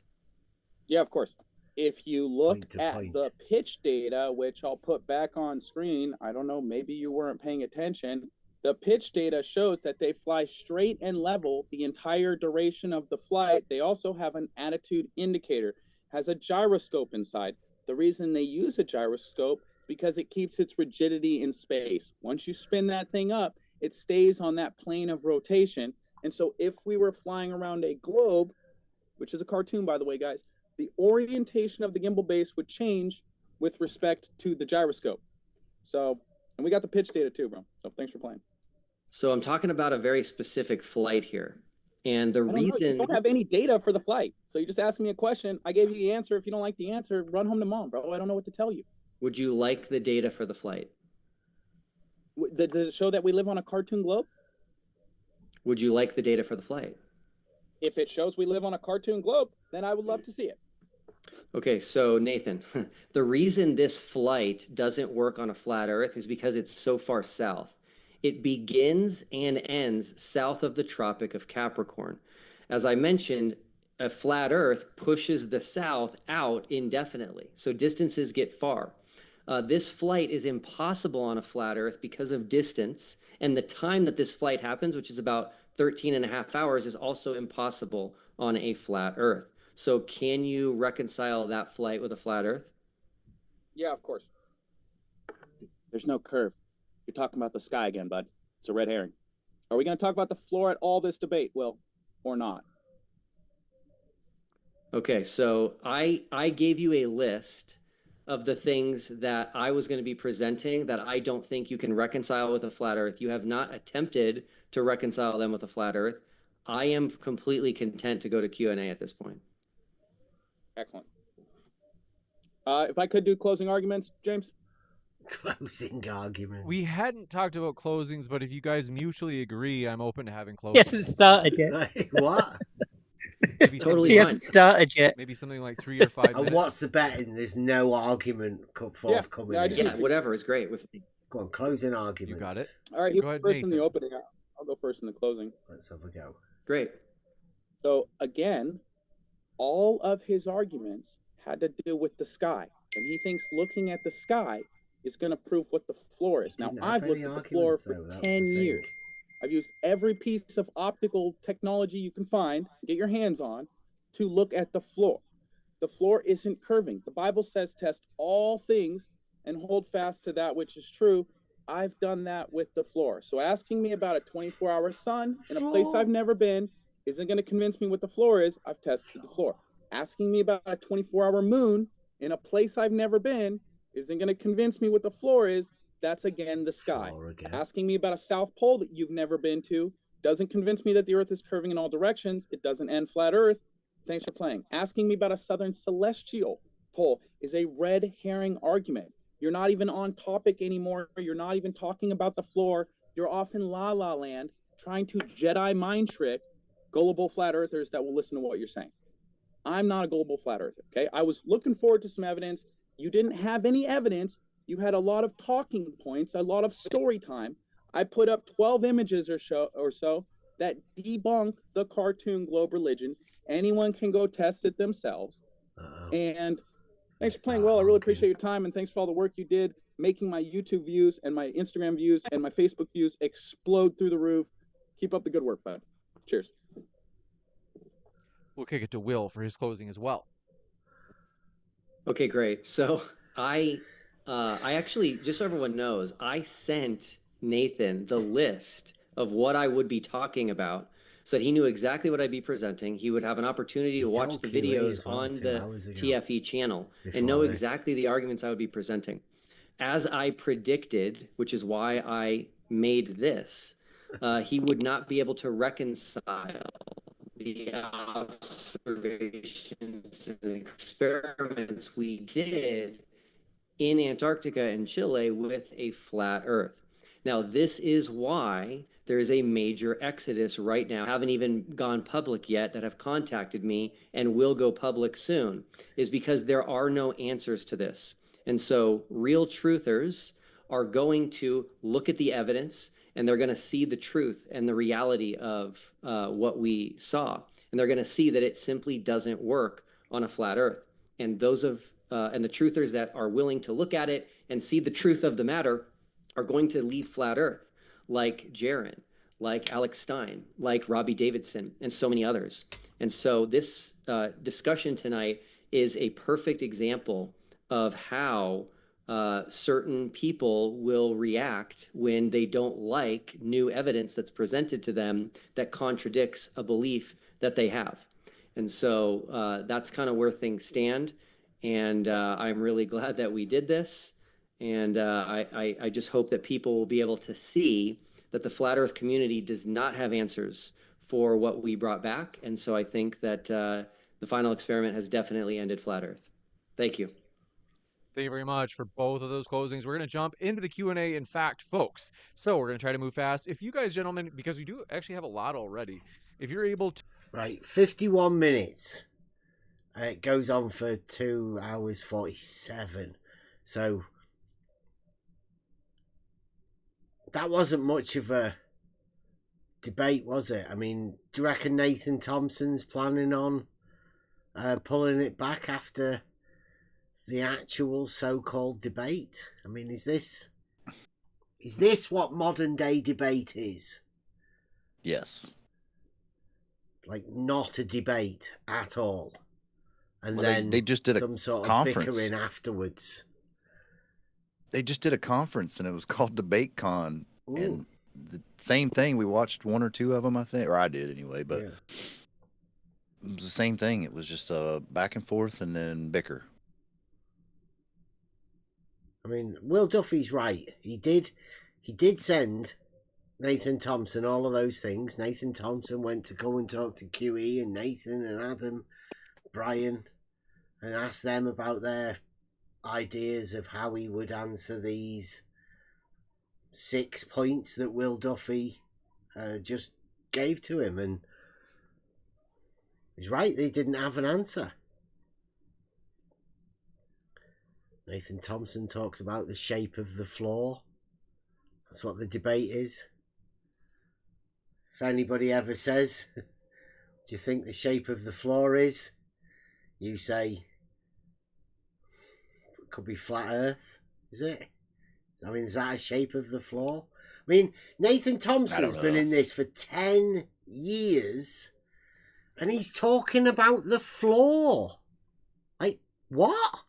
Yeah, of course. If you look at the pitch data, which I'll put back on screen, I don't know, maybe you weren't paying attention. The pitch data shows that they fly straight and level the entire duration of the flight. They also have an attitude indicator, has a gyroscope inside. The reason they use a gyroscope is because it keeps its rigidity in space. Once you spin that thing up, it stays on that plane of rotation. And so if we were flying around a globe, which is a cartoon, by the way, guys, the orientation of the gimbal base would change with respect to the gyroscope. So, and we got the pitch data too, bro. So thanks for playing. So I'm talking about a very specific flight here. And the reason... You don't have any data for the flight. So you just asked me a question. I gave you the answer. If you don't like the answer, run home to mom, bro. I don't know what to tell you. Would you like the data for the flight? Does it show that we live on a cartoon globe? Would you like the data for the flight? If it shows we live on a cartoon globe, then I would love to see it. Okay, so Nathan, the reason this flight doesn't work on a flat Earth is because it's so far south. It begins and ends south of the Tropic of Capricorn. As I mentioned, a flat Earth pushes the south out indefinitely, so distances get far. This flight is impossible on a flat Earth because of distance, and the time that this flight happens, which is about 13 and a half hours, is also impossible on a flat Earth. So can you reconcile that flight with a flat Earth? Yeah, of course. There's no curve. You're talking about the sky again, bud. It's a red herring. Are we going to talk about the floor at all this debate, Will, or not? Okay, so I gave you a list of the things that I was going to be presenting that I don't think you can reconcile with a flat earth. You have not attempted to reconcile them with a flat earth. I am completely content to go to Q&A at this point. Excellent. If I could do closing arguments, James? Closing arguments. We hadn't talked about closings, but if you guys mutually agree, I'm open to having closings. He hasn't started yet. What? Maybe Totally He fine. hasn't started yet. Maybe something like 3 or 5 minutes. And what's the betting? There's no argument forthcoming. Yeah, whatever is great with me. Go on, closing arguments. You got it. All right, he was first in the opening. I'll go first in the closing. Let's have a go. Great. So again, all of his arguments had to do with the sky. And he thinks looking at the sky is going to prove what the floor is. Now, I've looked at the floor for 10 years. I've used every piece of optical technology you can find, get your hands on, to look at the floor. The floor isn't curving. The Bible says test all things and hold fast to that which is true. I've done that with the floor. So asking me about a 24-hour sun in a place I've never been isn't going to convince me what the floor is. I've tested the floor. Asking me about a 24-hour moon in a place I've never been isn't going to convince me what the floor is. That's, again, the sky. Asking me about a South Pole that you've never been to doesn't convince me that the Earth is curving in all directions. It doesn't end flat Earth. Thanks for playing. Asking me about a southern celestial pole is a red herring argument. You're not even on topic anymore. You're not even talking about the floor. You're off in la-la land trying to Jedi mind trick gullible flat earthers that will listen to what you're saying. I'm not a gullible flat earther, okay? I was looking forward to some evidence. You didn't have any evidence. You had a lot of talking points, a lot of story time. I put up 12 images or so that debunk the cartoon globe religion. Anyone can go test it themselves. And thanks for playing well. I really appreciate your time, and thanks for all the work you did making my YouTube views and my Instagram views and my Facebook views explode through the roof. Keep up the good work, bud. Cheers. We'll kick it to Will for his closing as well. Okay, great. So I actually, just so everyone knows, I sent Nathan the list of what I would be talking about so that he knew exactly what I'd be presenting. He would have an opportunity to watch the videos on the TFE channel and know exactly the arguments I would be presenting. As I predicted, which is why I made this, he would not be able to reconcile the observations and experiments we did in Antarctica and Chile with a flat Earth. Now, this is why there is a major exodus right now. I haven't even gone public yet that have contacted me and will go public soon, is because there are no answers to this. And so real truthers are going to look at the evidence and they're going to see the truth and the reality of what we saw. And they're going to see that it simply doesn't work on a flat Earth. And those and the truthers that are willing to look at it and see the truth of the matter are going to leave flat Earth, like Jaron, like Alex Stein, like Robbie Davidson, and so many others. And so this discussion tonight is a perfect example of how certain people will react when they don't like new evidence that's presented to them that contradicts a belief that they have. And so that's kind of where things stand. And I'm really glad that we did this. And I just hope that people will be able to see that the flat Earth community does not have answers for what we brought back. And so I think that the final experiment has definitely ended flat Earth. Thank you. Thank you very much for both of those closings. We're going to jump into the Q&A, in fact, folks. So we're going to try to move fast. If you guys, gentlemen, because we do actually have a lot already, if you're able to... Right, 51 minutes. It goes on for 2 hours 47. So that wasn't much of a debate, was it? I mean, do you reckon Nathan Thompson's planning on pulling it back after the actual so-called debate? I mean, is this what modern day debate is? Yes. Like, not a debate at all. And well, then they just did some sort of conference. bickering afterwards. They just did a conference, and it was called Debate Con. Ooh. And the same thing. We watched 1 or 2 of them, I think, or I did anyway. But Yeah. It was the same thing. It was just back and forth, and then bicker. I mean, Will Duffy's right. He did send Nathan Thompson all of those things. Nathan Thompson went to go and talk to QE and Nathan and Adam, Brian, and ask them about their ideas of how he would answer these 6 points that Will Duffy just gave to him. And he's right, they didn't have an answer. Nathan Thompson talks about the shape of the floor. That's what the debate is. If anybody ever says, do you think the shape of the floor is? You say, it could be flat earth, is it? I mean, is that a shape of the floor? I mean, Nathan Thompson's been in this for 10 years and he's talking about the floor. Like, what?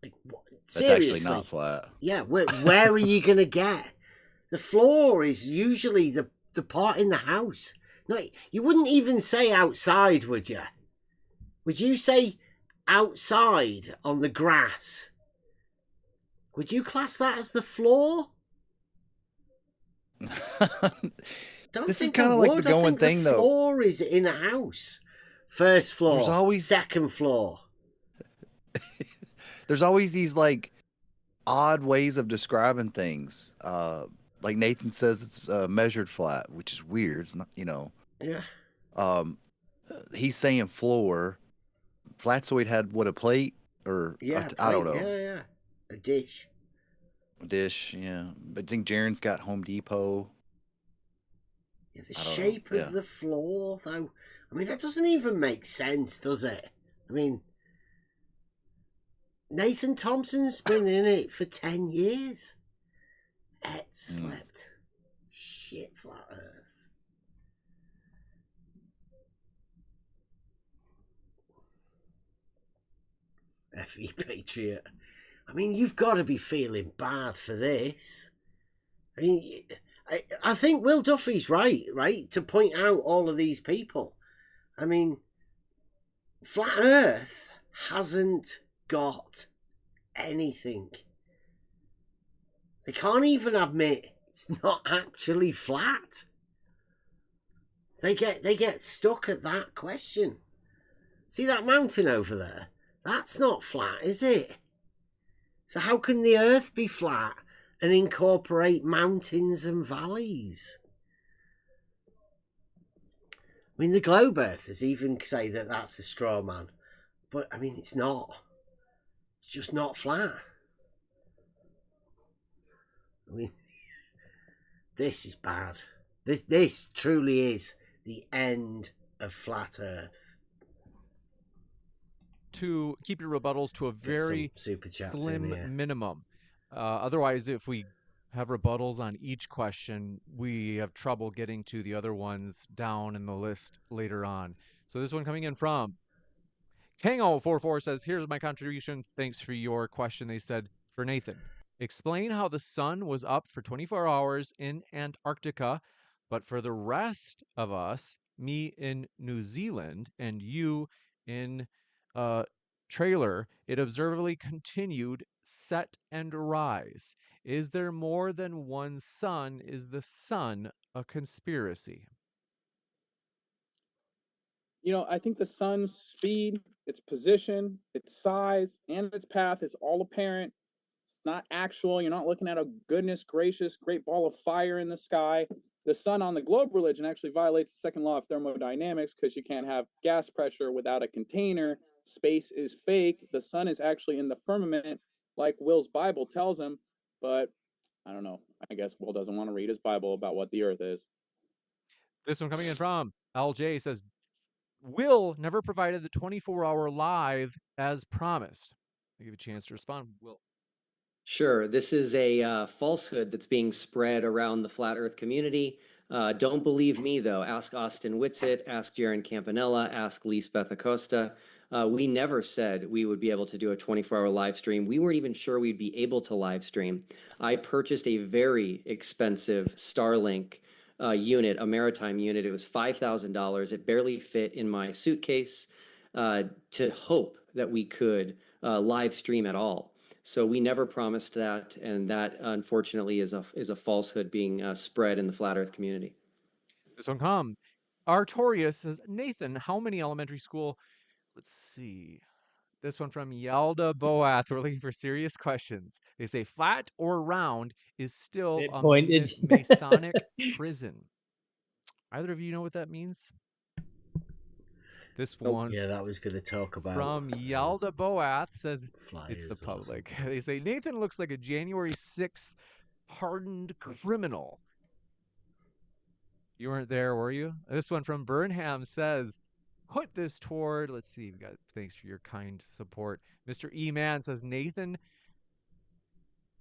Like, what? Seriously? That's actually not flat. Yeah, where are you going to get? The floor is usually the part in the house. No, you wouldn't even say outside, would you? Would you say outside on the grass? Would you class that as the floor? This is kind of like the going thing, though. The floor is in a house. First floor, there's always second floor. There's always these like odd ways of describing things. Like Nathan says, it's measured flat, which is weird. It's not, Yeah. He's saying floor. Flatzoid had what, a plate or I don't know. Yeah. A dish. Yeah. But I think Jaren's got Home Depot. Yeah, the shape of the floor, though. I mean, that doesn't even make sense, does it? I mean, Nathan Thompson's been in it for 10 years. Et slept. Shit, flat earth. F.E. Patriot. I mean, you've got to be feeling bad for this. I mean, I think Will Duffy's right, to point out all of these people. I mean, flat earth hasn't got anything. They can't even admit it's not actually flat. They get stuck at that question. See that mountain over there? That's not flat, is it? So how can the earth be flat and incorporate mountains and valleys? I mean, the globe earthers even say that that's a straw man. But, I mean, it's not. It's just not flat. I mean, this is bad. This truly is the end of flat earth. To keep your rebuttals to a very slim minimum. Otherwise, if we have rebuttals on each question, we have trouble getting to the other ones down in the list later on. So this one coming in from Kango44 says, here's my contribution. Thanks for your question. They said, for Nathan, explain how the sun was up for 24 hours in Antarctica, but for the rest of us, me in New Zealand and you in trailer, it observably continued set and rise. Is there more than one sun? Is the sun a conspiracy? I think the sun's speed, its position, its size, and its path is all apparent. It's not actual. You're not looking at a goodness gracious great ball of fire in the sky. The sun on the globe religion actually violates the second law of thermodynamics because you can't have gas pressure without a container. Space is fake. The sun is actually in the firmament, like Will's Bible tells him. But I don't know. I guess Will doesn't want to read his Bible about what the earth is. This one coming in from LJ says, Will never provided the 24-hour live as promised. I'll give you a chance to respond. Will. Sure. This is a falsehood that's being spread around the flat earth community. Don't believe me, though. Ask Austin Whitsitt, ask Jaron Campanella, ask Lisbeth Acosta. We never said we would be able to do a 24-hour live stream. We weren't even sure we'd be able to live stream. I purchased a very expensive Starlink unit, a maritime unit. It was $5,000. It barely fit in my suitcase to hope that we could live stream at all. So we never promised that, and that unfortunately is a falsehood being spread in the flat Earth community. This one come. Artorius says, Nathan, how many elementary school? Let's see. This one from Yalda Boath. We're looking for serious questions. They say flat or round is still a Masonic prison. Either of you know what that means? This one. Yeah, that was going to talk about. From Yalda Boath says it's the public. They say Nathan looks like a January 6th hardened criminal. You weren't there, were you? This one from Burnham says, put this toward, let's see, we got thanks for your kind support. Mr. E-Man says,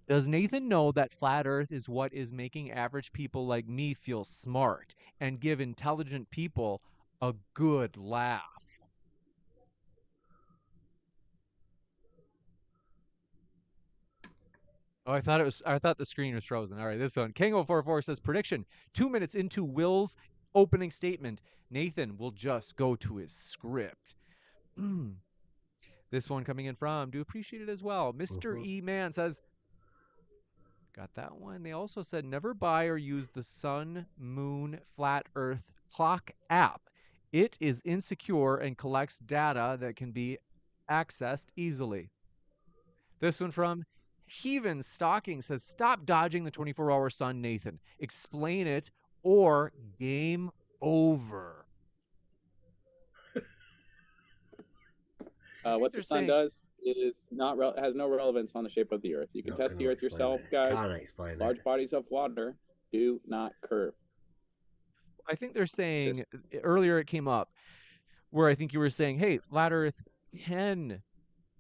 does Nathan know that flat Earth is what is making average people like me feel smart and give intelligent people a good laugh? Oh, I thought the screen was frozen. All right, this one. Kango44 says, prediction, 2 minutes into Will's opening statement, Nathan will just go to his script. This one coming in from, do appreciate it as well. Mr. E-Man says, got that one. They also said, never buy or use the Sun, Moon, Flat Earth Clock app. It is insecure and collects data that can be accessed easily. This one from Heaven Stocking says, stop dodging the 24-hour sun, Nathan. Explain it or game over. What the sun does is has no relevance on the shape of the Earth. You can test the Earth yourself, guys. Can't explain Large bodies of water do not curve. I think they're saying, earlier it came up, where I think you were saying, hey, flat Earth can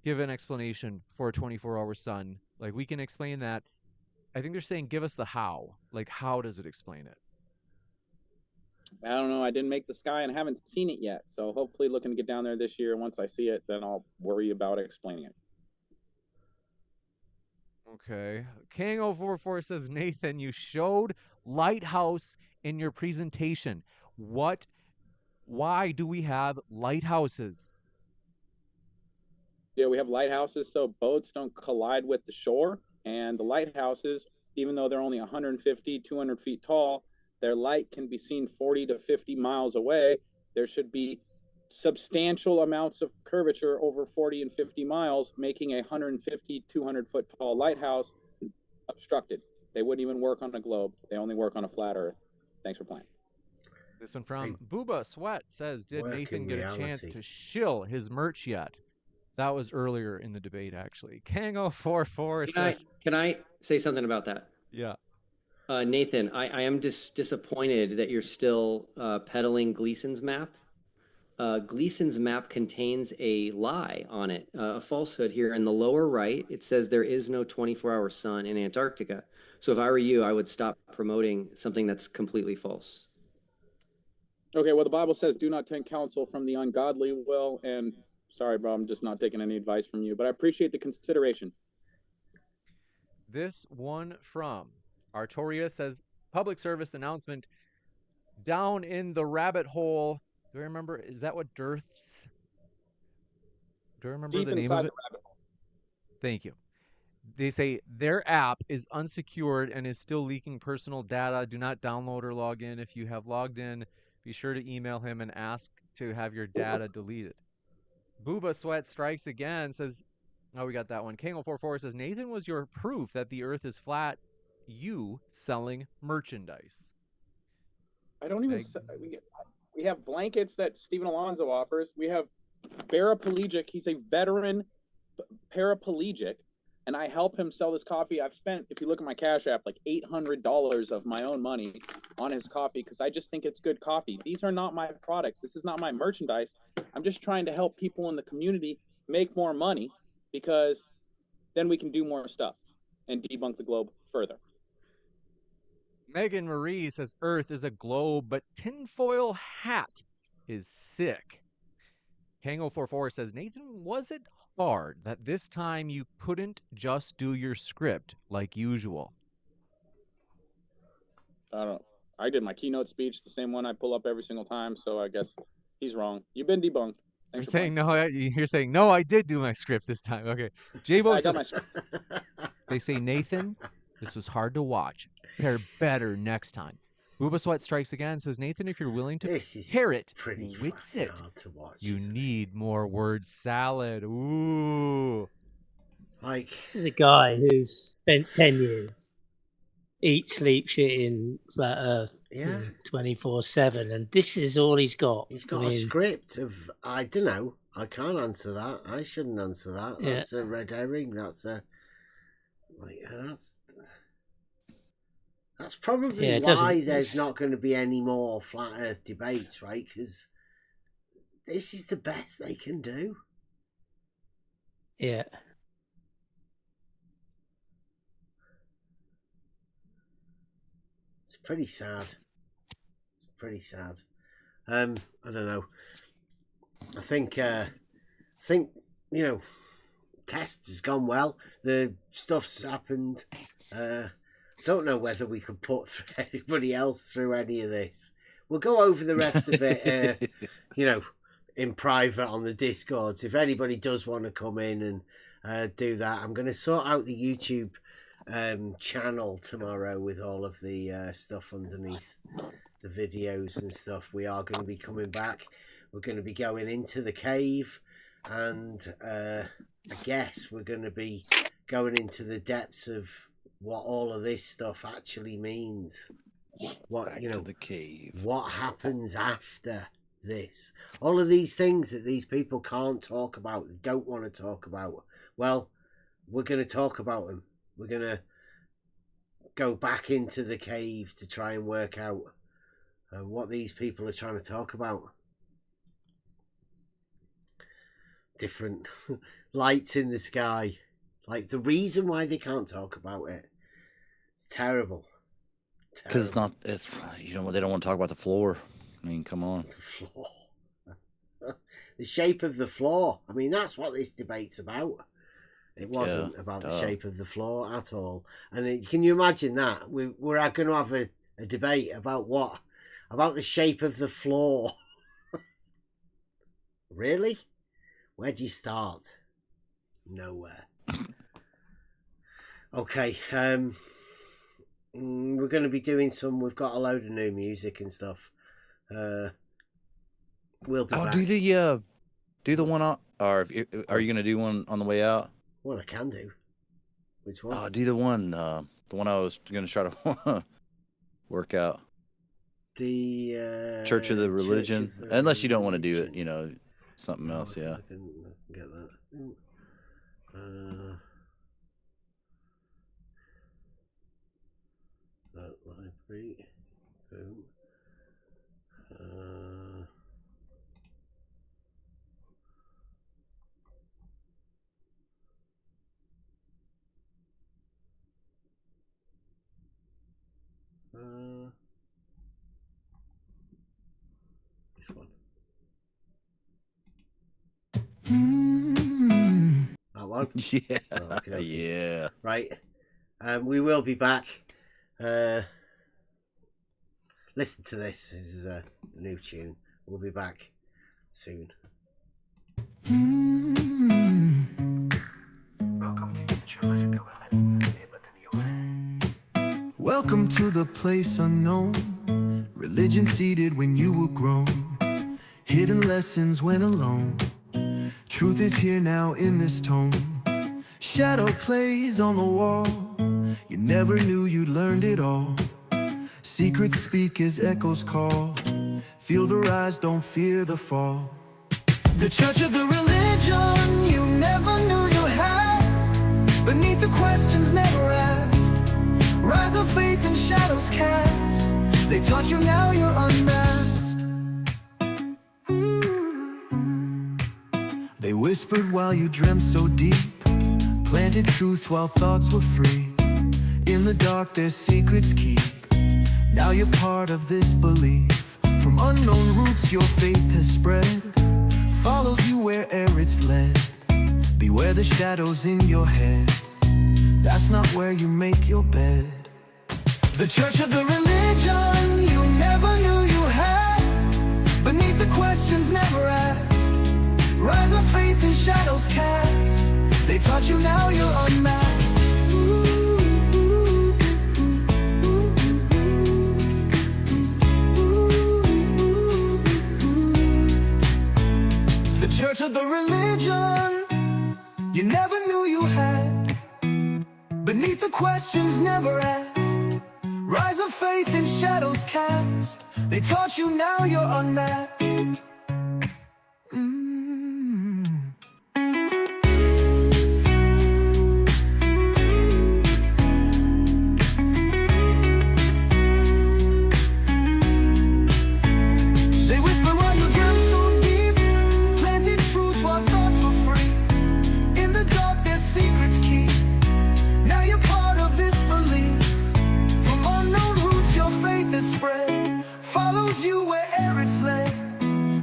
give an explanation for a 24-hour sun. Like, we can explain that. I think they're saying, give us the how. Like, how does it explain it? I don't know. I didn't make the sky and haven't seen it yet. So hopefully looking to get down there this year. Once I see it, then I'll worry about explaining it. Okay. King044 says, Nathan, you showed lighthouse in your presentation. Why do we have lighthouses? Yeah, we have lighthouses so boats don't collide with the shore. And the lighthouses, even though they're only 150, 200 feet tall, their light can be seen 40 to 50 miles away. There should be substantial amounts of curvature over 40 and 50 miles, making a 150, 200 foot tall lighthouse obstructed. They wouldn't even work on a globe. They only work on a flat Earth. Thanks for playing. This one from Booba Sweat says, did Nathan get a chance to shill his merch yet? That was earlier in the debate, actually. Kango44 says... Can I say something about that? Yeah. Nathan, I am disappointed that you're still peddling Gleason's map. Gleason's map contains a lie on it, a falsehood here. In the lower right, it says there is no 24-hour sun in Antarctica. So if I were you, I would stop promoting something that's completely false. Okay, well, the Bible says, do not take counsel from the ungodly. Well, and sorry, bro, I'm just not taking any advice from you, but I appreciate the consideration. This one from Artoria says, public service announcement, down in the rabbit hole. Do I remember? Is that what Dearths? Do I remember Deep the name of it? The rabbit hole. Thank you. They say their app is unsecured and is still leaking personal data. Do not download or log in. If you have logged in, be sure to email him and ask to have your data deleted. Booba Sweat strikes again, says, oh, we got that one. Kango44 says, Nathan was your proof that the Earth is flat. You selling merchandise. I don't even... We have blankets that Stephen Alonso offers. We have paraplegic. He's a veteran paraplegic, and I help him sell this coffee. I've spent, if you look at my Cash App, like $800 of my own money on his coffee because I just think it's good coffee. These are not my products. This is not my merchandise. I'm just trying to help people in the community make more money because then we can do more stuff and debunk the globe further. Megan Marie says Earth is a globe, but tinfoil hat is sick. Kango44 says, Nathan, was it hard that this time you couldn't just do your script like usual? I don't know. I did my keynote speech, the same one I pull up every single time, so I guess he's wrong. You've been debunked. You're saying no. You're saying no. I did do my script this time. Okay, J-Bo. I got my script. They say, Nathan, this was hard to watch. Pair better next time. Booba Sweat strikes again. Says, Nathan, if you're willing to pair it with sit, you need more word salad. Ooh. This is a guy who's spent 10 years eat, sleep, shitting flat Earth 24/7, and this is all he's got. He's got a script of, I don't know, I can't answer that. I shouldn't answer that. That's a red herring. That's probably why there's not going to be any more flat Earth debates, right? Because this is the best they can do. Yeah. It's pretty sad. I don't know. I think tests has gone well. The stuff's happened. Don't know whether we could put anybody else through any of this. We'll go over the rest of it, in private on the Discords. If anybody does want to come in and do that, I'm going to sort out the YouTube channel tomorrow with all of the stuff underneath the videos and stuff. We are going to be coming back. We're going to be going into the cave, and I guess we're going to be going into the depths of what all of this stuff actually means. What to the cave. What happens after this? All of these things that these people can't talk about, don't want to talk about. Well, we're going to talk about them. We're going to go back into the cave to try and work out what these people are trying to talk about. Different lights in the sky. Like, the reason why they can't talk about it. It's terrible. Because it's not, they don't want to talk about the floor. I mean, come on. The floor. The shape of the floor. I mean, that's what this debate's about. It wasn't about the shape of the floor at all. And can you imagine that? We're going to have a debate about what? About the shape of the floor. Really? Where do you start? Nowhere. Okay. We're going to be doing we've got a load of new music and stuff. We'll be back. Do the one on, or are you going to do one on the way out? Well, I can do. Which one? Oh, do the one I was going to try to work out. The Church of the Religion. Unless you don't want to do it, something else, I can get that. Library. Boom. This one. That one? Yeah. Oh, okay. Yeah. Right. We will be back. Listen to this. This is a new tune. We'll be back soon. Welcome to the place unknown. Religion seeded when you were grown. Hidden lessons when alone. Truth is here now in this tone. Shadow plays on the wall. You never knew you'd learned it all. Secrets speak as echoes call. Feel the rise, don't fear the fall. The church of the religion you never knew you had. Beneath the questions never asked. Rise of faith and shadows cast. They taught you, now you're unmasked. They whispered while you dreamt so deep. Planted truths while thoughts were free. In the dark their secrets keep. Now you're part of this belief. From unknown roots your faith has spread. Follows you where'er it's led. Beware the shadows in your head. That's not where you make your bed. The church of the religion you never knew you had. Beneath the questions never asked. Rise of faith in shadows cast. They taught you, now you're unmasked. The church of the religion you never knew you had, beneath the questions never asked. Rise of faith in shadows cast. They taught you, now you're unmasked.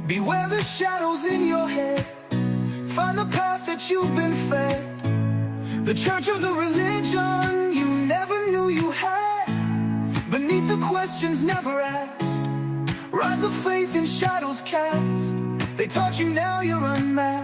Beware the shadows in your head. Find the path that you've been fed. The church of the religion you never knew you had, beneath the questions never asked. Rise of faith in shadows cast. They taught you, now you're unmasked.